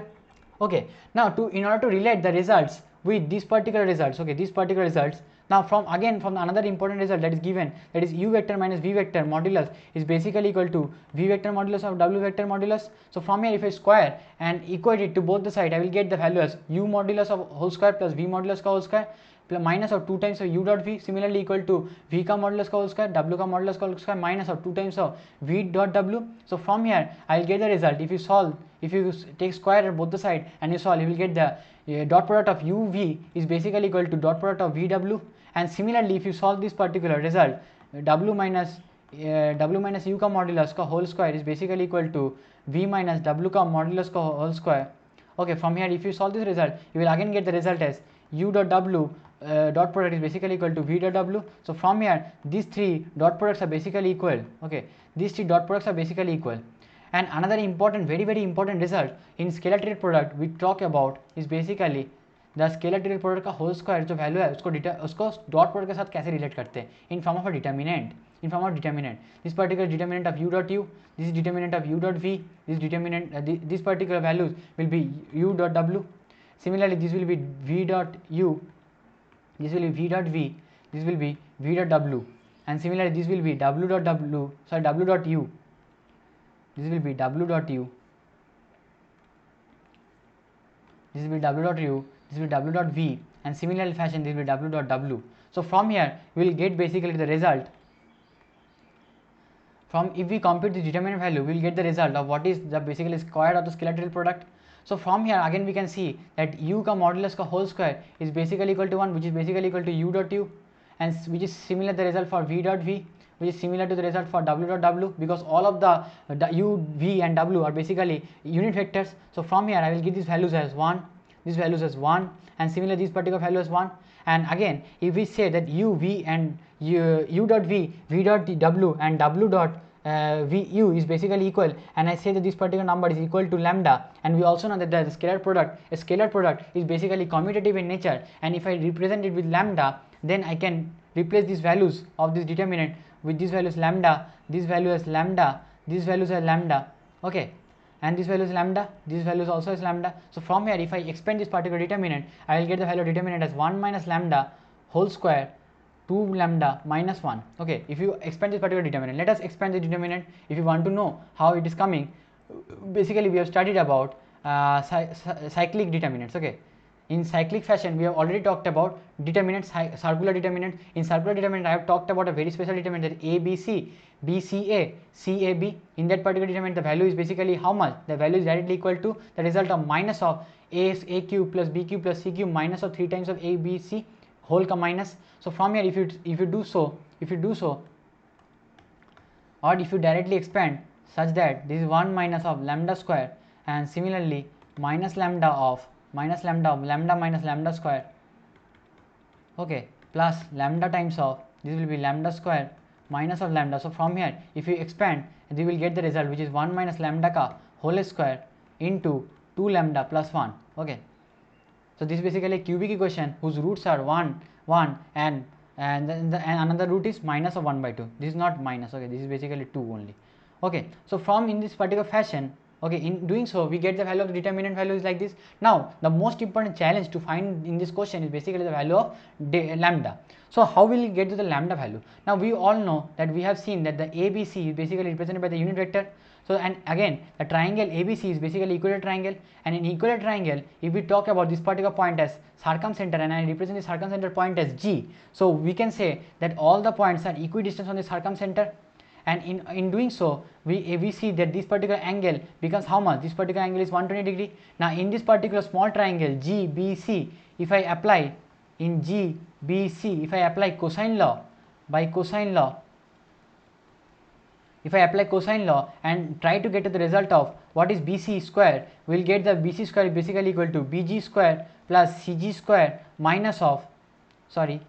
Okay, now in order to relate the results with these particular results, okay, these particular results, Now from another important result that is given, that is u vector minus v vector modulus is basically equal to v vector modulus of w vector modulus. So from here if I square and equate it to both the side, I will get the value as u modulus of whole square plus v modulus ka whole square plus minus of 2 times of u dot v, similarly equal to v ka modulus ka whole square, w ka modulus ka whole square minus of 2 times of v dot w. So from here I will get the result. If you solve, if you take square at both the side and you solve, you will get the dot product of u v is basically equal to dot product of v w. And similarly if you solve this particular result, w minus u ka modulus ka whole square is basically equal to v minus w ka modulus ka whole square. Okay, from here if you solve this result, you will again get the result as u dot w dot product is basically equal to v dot w. So from here these three dot products are basically equal. Okay, these three dot products are basically equal. And another important, very important result in scalar trade product we talk about is basically the scalar trade product का whole square जो value है उसको dot product के साथ कैसे relate करते हैं, in form of a determinant. In form of determinant, this particular determinant of u dot u, this is determinant of u dot v, this determinant this particular values will be u dot w. Similarly this will be v dot u, this will be v dot v, this will be v dot w, and similarly this will be w dot w, sorry w dot u, this will be w dot u, this will be w dot u, this will be w dot v, and similar fashion this will be w dot w. So from here we will get basically the result. From if we compute the determinant value, we will get the result of what is the basically square of the scalar trade product. So from here again we can see that u ka modulus ka whole square is basically equal to 1, which is basically equal to u dot u, and which is similar to the result for v dot v, which is similar to the result for w dot w, because all of the u, v and w are basically unit vectors. So from here I will give these values as 1, these values as 1, and similarly this particular value as 1. And again if we say that u v and u dot v, v dot w and w dot v u is basically equal, and I say that this particular number is equal to lambda, and we also know that the scalar product is basically commutative in nature, and if I represent it with lambda, then I can replace these values of this determinant with this value as lambda, this value as lambda, this value as lambda, okay, and this value is lambda, this value is also is lambda. So from here if I expand this particular determinant, I will get the value of determinant as 1 minus lambda whole square 2 lambda minus 1. Okay, if you expand this particular determinant, let us expand the determinant. If you want to know how it is coming, basically we have studied about cyclic determinants. Okay, in cyclic fashion we have already talked about determinants, circular determinant. In circular determinant I have talked about a very special determinant, that ABC, BCA, CAB. In that particular determinant the value is basically how much? The value is directly equal to the result of minus of A cube plus B cube plus C cube minus of 3 times of A, B, C whole ka minus. So from here if you do so, or if you directly expand such that this is 1 minus of lambda square, and similarly minus lambda of lambda minus lambda square, okay, plus lambda times of this will be lambda square minus of lambda. So from here if you expand, you will get the result which is 1 minus lambda ka whole square into 2 lambda plus 1. Okay, so this is basically a cubic equation whose roots are 1, and another root is minus of 1 by 2. This is not minus, okay, this is basically 2 only. Okay, so from in this particular fashion, okay, in doing so we get the value of the determinant value is like this. Now the most important challenge to find in this question is basically the value of lambda. So how will we get to the lambda value? Now we all know that we have seen that the ABC is basically represented by the unit vector. So and again the triangle ABC is basically equilateral triangle, and in equilateral triangle if we talk about this particular point as circumcenter and I represent the circumcenter point as G, so we can say that all the points are equidistant from the circumcenter, and in doing so we see that this particular angle becomes how much? This particular angle is 120 degree. Now in this particular small triangle GBC, if I apply in GBC, if I apply cosine law, if I apply cosine law and try to get to the result of what is BC square, we will get the BC square is basically equal to BG square plus CG square minus of, sorry,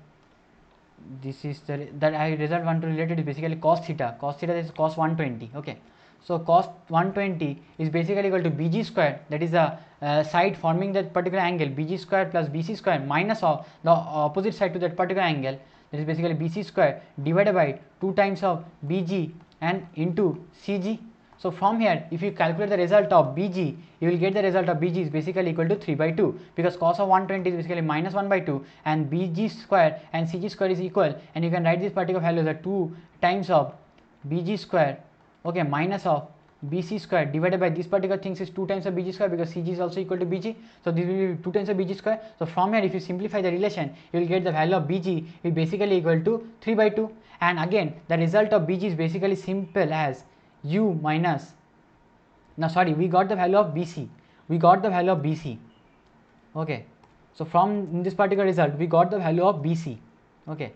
this is the that I result want to relate it is basically cos theta is cos 120. Okay, so cos 120 is basically equal to BG square, that is the side forming that particular angle, BG square plus BC square minus of the opposite side to that particular angle, that is basically BC square divided by 2 times of BG and into CG. So from here, if you calculate the result of BG, you will get the result of BG is basically equal to 3 by 2, because cos of 120 is basically minus 1 by 2, and BG square and CG square is equal, and you can write this particular value as 2 times of BG square, okay, minus of BC square divided by this particular things is 2 times of BG square, because CG is also equal to BG. So this will be 2 times of BG square. So from here, if you simplify the relation, you will get the value of BG is basically equal to 3 by 2. And again, the result of BG is basically simple as U minus, now sorry, we got the value of BC, okay. So from this particular result, we got the value of BC, okay.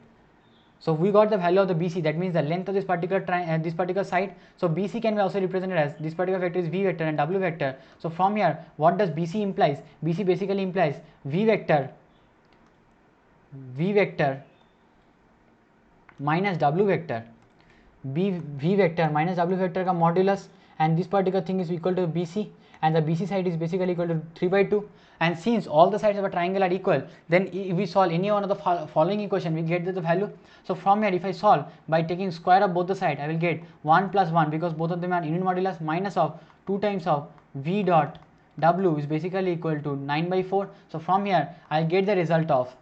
So we got the value of the BC, that means the length of this particular side. So BC can be also represented as, this particular vector is V vector and W vector. So from here, what does BC implies? BC basically implies V vector minus W vector, V vector minus W vector का modulus, and this particular thing is equal to BC, and the BC side is basically equal to 3 by 2. And since all the sides of a triangle are equal, then if we solve any one of the following equation, we get the value. So from here, if I solve by taking square of both the side, I will get 1 plus 1, because both of them are unit modulus, minus of 2 times of V dot W is basically equal to 9 by 4. So from here, I will get the result of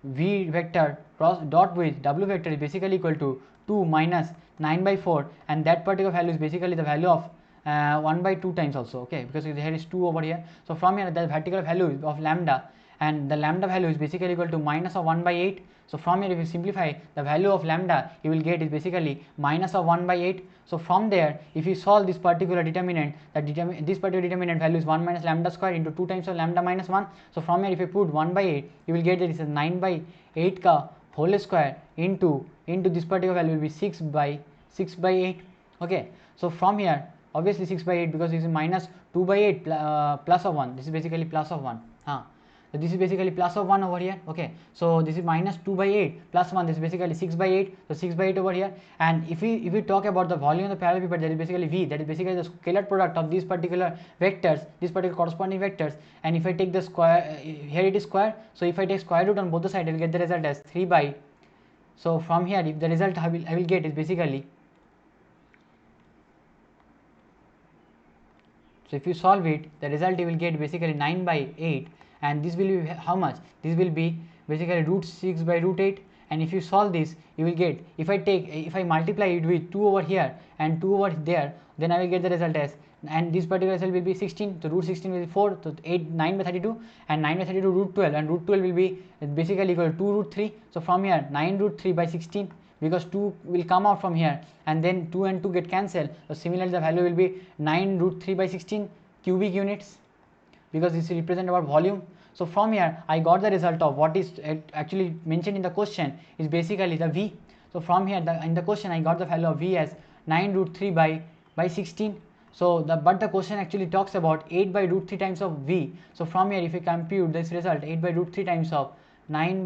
V vector cross dot with W vector is basically equal to 2 minus 9 by 4, and that particular value is basically the value of 1 by 2 times also, okay, because here is 2 over here. So from here, the vertical value of lambda, and the lambda value is basically equal to minus of 1 by 8. So from here, if you simplify the value of lambda, you will get is basically minus of 1 by 8. So from there, if you solve this particular determinant, this particular determinant value is 1 minus lambda square into 2 times of lambda minus 1. So from here, if you put 1 by 8, you will get that it is 9 by 8 ka whole square into this particular value will be 6 by 8, okay. So from here, obviously 6 by 8, because this is minus 2 by 8 plus of 1, this is basically plus of 1, so this is basically plus of 1 over here, okay. So this is minus 2 by 8 plus 1, this is basically 6 by 8, so 6 by 8 over here. And if we talk about the volume of the parallel paper, that is basically V, that is basically the scalar product of these particular vectors, these particular corresponding vectors. And if I take the square, here it is square, so if I take square root on both the sides, I will get the result as 3 by, so from here, if the result I will get is basically, so if you solve it, the result you will get basically 9 by 8, and this will be how much? This will be basically root 6 by root 8. And if you solve this, you will get, if I multiply it with 2 over here and 2 over there, then I will get the result as, and this particular result will be 16, so root 16 will be 4, so 9 by 32, and 9 by 32 root 12, and root 12 will be basically equal to 2 root 3. So from here, 9 root 3 by 16, because 2 will come out from here, and then 2 and 2 get cancelled. So similarly, the value will be 9 root 3 by 16 cubic units, because this represents our volume. So from here, I got the result of what is actually mentioned in the question is basically the V. So from here, in the question, I got the value of V as 9 root 3 by 16. So but the question actually talks about 8 by root 3 times of V. So from here, if you compute this result, 8 by root 3 times of 9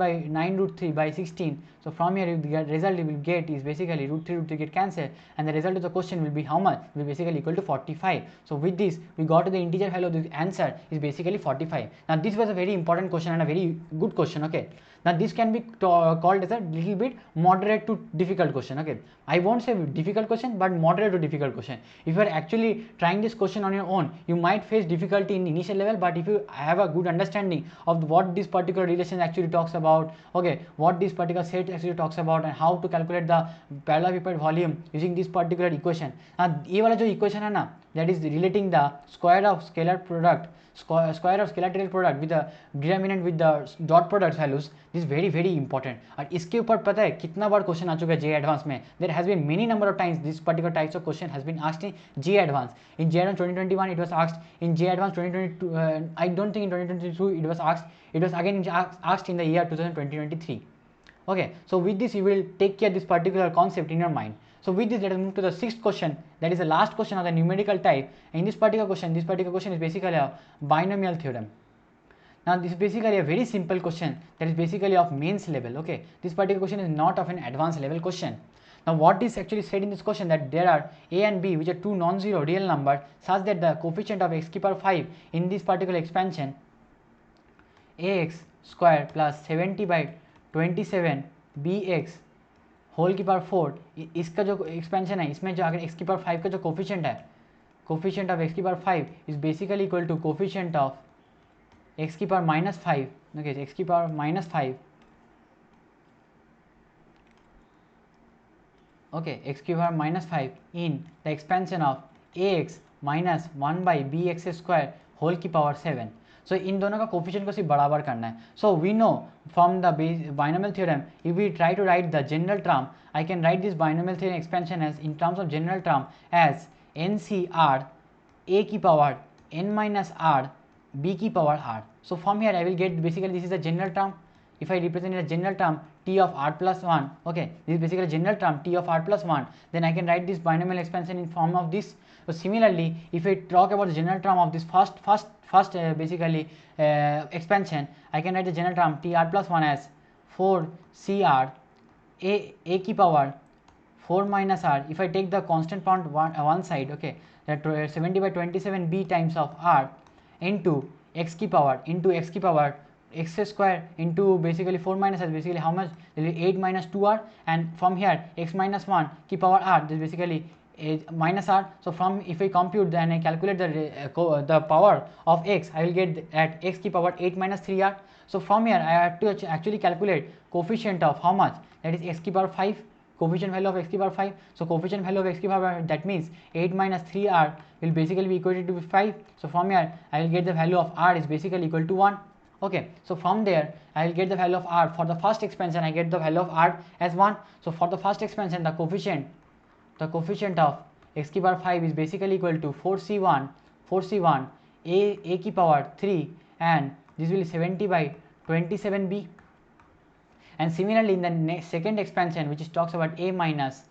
root 3 by 16. So from here, the result you will get is basically root 3 get cancelled, and the result of the question will be how much? Will be basically equal to 45. So with this, we got to the integer value of the answer is basically 45. Now this was a very important question and a very good question, okay. Now this can be called as a little bit moderate to difficult question, okay. I won't say difficult question, but moderate to difficult question. If you are actually trying this question on your own, you might face difficulty in initial level, but if you have a good understanding of what this particular relation actually talks about, okay, what this particular set actually talks about, and how to calculate the parallelepiped volume using this particular equation. Now ये वाला जो equation है ना, that is relating the square of scalar product, square of scalar product with the determinant with the dot product values. This is very important. और इसके ऊपर पता है कितना बार क्वेश्चन आ चुका है JEE Advanced में. There has been many number of times this particular types of question has been asked in JEE Advanced. In JEE Advanced 2021 it was asked. In JEE Advanced 2022, I don't think in 2022 it was asked. It was again asked in the year 2023. Okay, so with this you will take care this particular concept in your mind. So with this, let us move to the sixth question, that is the last question of the numerical type. In this particular question is basically a binomial theorem. Now this is basically a very simple question that is basically of mains level, okay. This particular question is not of an advanced level question. Now what is actually said in this question, that there are a and b which are two non-zero real numbers such that the coefficient of x to the power 5 in this particular expansion ax square plus 70 by 27 bx whole की power 4, इसका जो expansion है इसमें जो अगर x की power 5 का जो कोफिशिएंट है, कोफिशिएंट ऑफ x की power 5 is basically equal to coefficient of x की पावर -5, ओके, x की पावर -5, okay, x की power -5 in the expansion of ax minus 1 by bx square whole की power 7. So इन दोनों का coefficient को सिर्फ बराबर करना है. So we know from the binomial theorem, if we try to write the general term, I can write this binomial theorem expansion as in terms of general term as NCR a की power n minus r b की power r. So from here I will get basically this is the general term. If I represent it as general term t of r plus 1, okay, this is basically general term t of r plus 1, then I can write this binomial expansion in form of this. So similarly, if I talk about the general term of this first basically expansion, I can write the general term t r plus 1 as 4 cr a की power 4 minus r. If I take the constant part one side, okay, that 70 by 27 b times of r into x की power x square into basically 4 minus r, basically how much, there will be 8 minus 2r, and from here x minus 1 की power r, this is basically minus r. So from if I compute then I calculate the power of x, I will get at x की power 8 minus 3r. So from here I have to actually calculate coefficient of how much, that is x की power 5, coefficient value of x की power 5. So coefficient value of x की power, that means 8 minus 3r will basically be equal to 5. So from here I will get the value of r is basically equal to 1. Okay, so from there I will get the value of r. For the first expansion I get the value of r as 1. So for the first expansion the coefficient of x की power 5 is basically equal to 4c1 a की power 3, and this will be 70 by 27b. And similarly in the second expansion, which is talks about a minus,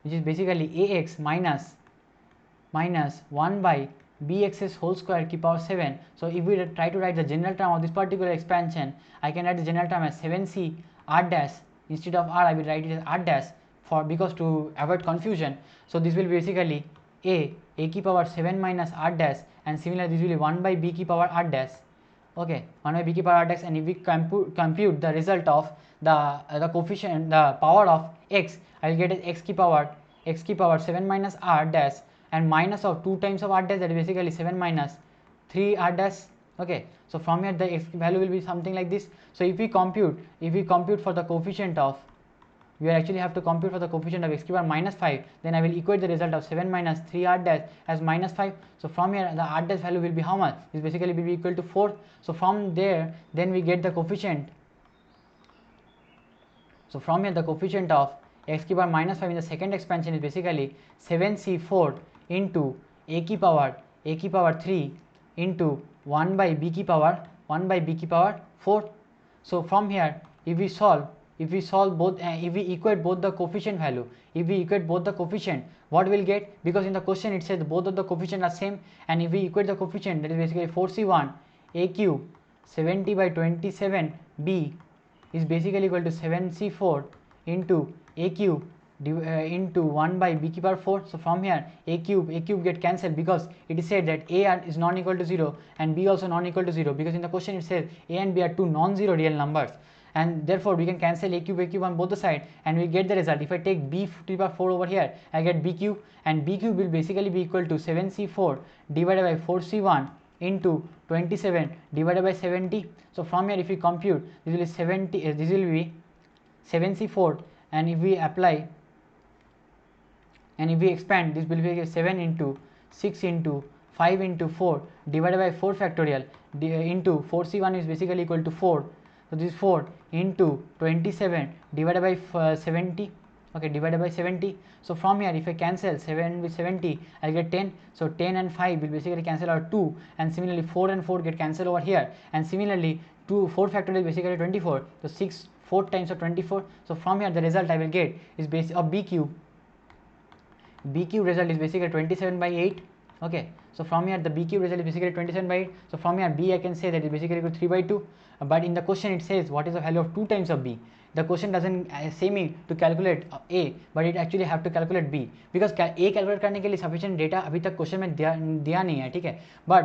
which is basically ax minus 1 by bx whole square की power 7. So if we try to write the general term of this particular expansion, I can write the general term as 7c r dash. Instead of r I will write it as r dash for, because to avoid confusion. So this will be basically a की power 7 minus r dash, and similarly this will be 1 by b की power r dash. Okay, 1 by b की power r dash, and if we compute the result of the coefficient, the power of x, I will get as x की power 7 minus r dash, and minus of 2 times of r dash, that is basically 7 minus 3 r dash. Okay, so from here the x value will be something like this. So if we compute for the coefficient of, we actually have to compute for the coefficient of x की power -5, then I will equate the result of 7 minus 3 r dash as -5. So from here the r dash value will be how much, is basically will be equal to 4. So from there then we get the coefficient. So from here the coefficient of x की power -5 in the second expansion is basically 7c4 into a की power 3 into 1 by b की power 4. So from here if we solve both, if we equate both the coefficient value, what we'll get, because in the question it says both of the coefficient are same, and if we equate the coefficient, that is basically 4c1 a cube 70 by 27 b is basically equal to 7c4 into a cube into 1 by b की power 4. So from here a cube get cancelled, because it is said that a is non equal to 0 and b also non equal to 0, because in the question it says a and b are two non-zero real numbers, and therefore we can cancel a cube on both the side, and we get the result. If I take b to the power 4 over here, I get b cube, and b cube will basically be equal to 7c4 divided by 4c1 into 27 divided by 70. So from here if we compute, this will be 70, this will be 7c4, and if we apply and if we expand, this will be 7 into 6 into 5 into 4 divided by 4 factorial into 4c1 is basically equal to 4. So this is 4 into 27 divided by 70, okay, divided by 70. So from here if I cancel 7 with 70, I will get 10. So 10 and 5 will basically cancel out 2, and similarly 4 and 4 get cancelled over here, and similarly 4 factorial is basically 24. So 4 times of 24. So from here the result I will get is base of b cube result is basically 27 by 8. Okay, So from here the B cube result is basically 27/8. So from here B I can say that is basically equal to 3/2. But in the question it says what is the value of 2 times of B. The question doesn't say me to calculate A, but it actually have to calculate B, because A calculate करने के लिए sufficient data अभी तक question में दिया नहीं है, ठीक है. But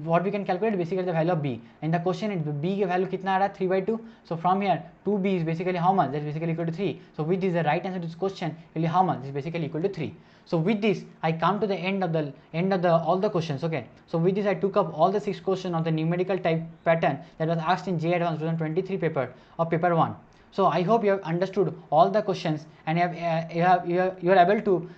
what we can calculate basically the value of B. In the question B के value कितना आ रहा है 3/2. So from here 2B is basically how much? That is basically equal to 3. So with this the right answer to this question will be how much? This is basically equal to 3. So with this I come to the end of the all the questions. Okay, so with this I took up all the 6 questions of the numerical type pattern that was asked in JEE Advanced 2023 paper of paper 1. So I hope you have understood all the questions and you are able to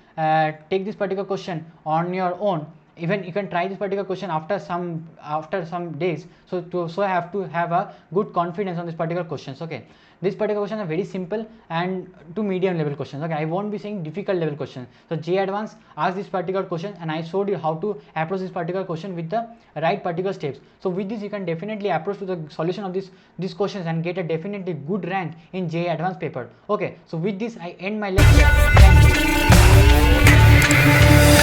take this particular question on your own. Even you can try this particular question after some days. So I have to have a good confidence on this particular questions. Okay, this particular question are very simple and to medium level questions. Okay, I won't be saying difficult level questions. So JEE Advanced asked this particular question and I showed you how to approach this particular question with the right particular steps. So with this you can definitely approach to the solution of these questions and get a definitely good rank in JEE Advanced paper. Okay, so with this I end my lecture. Thank you.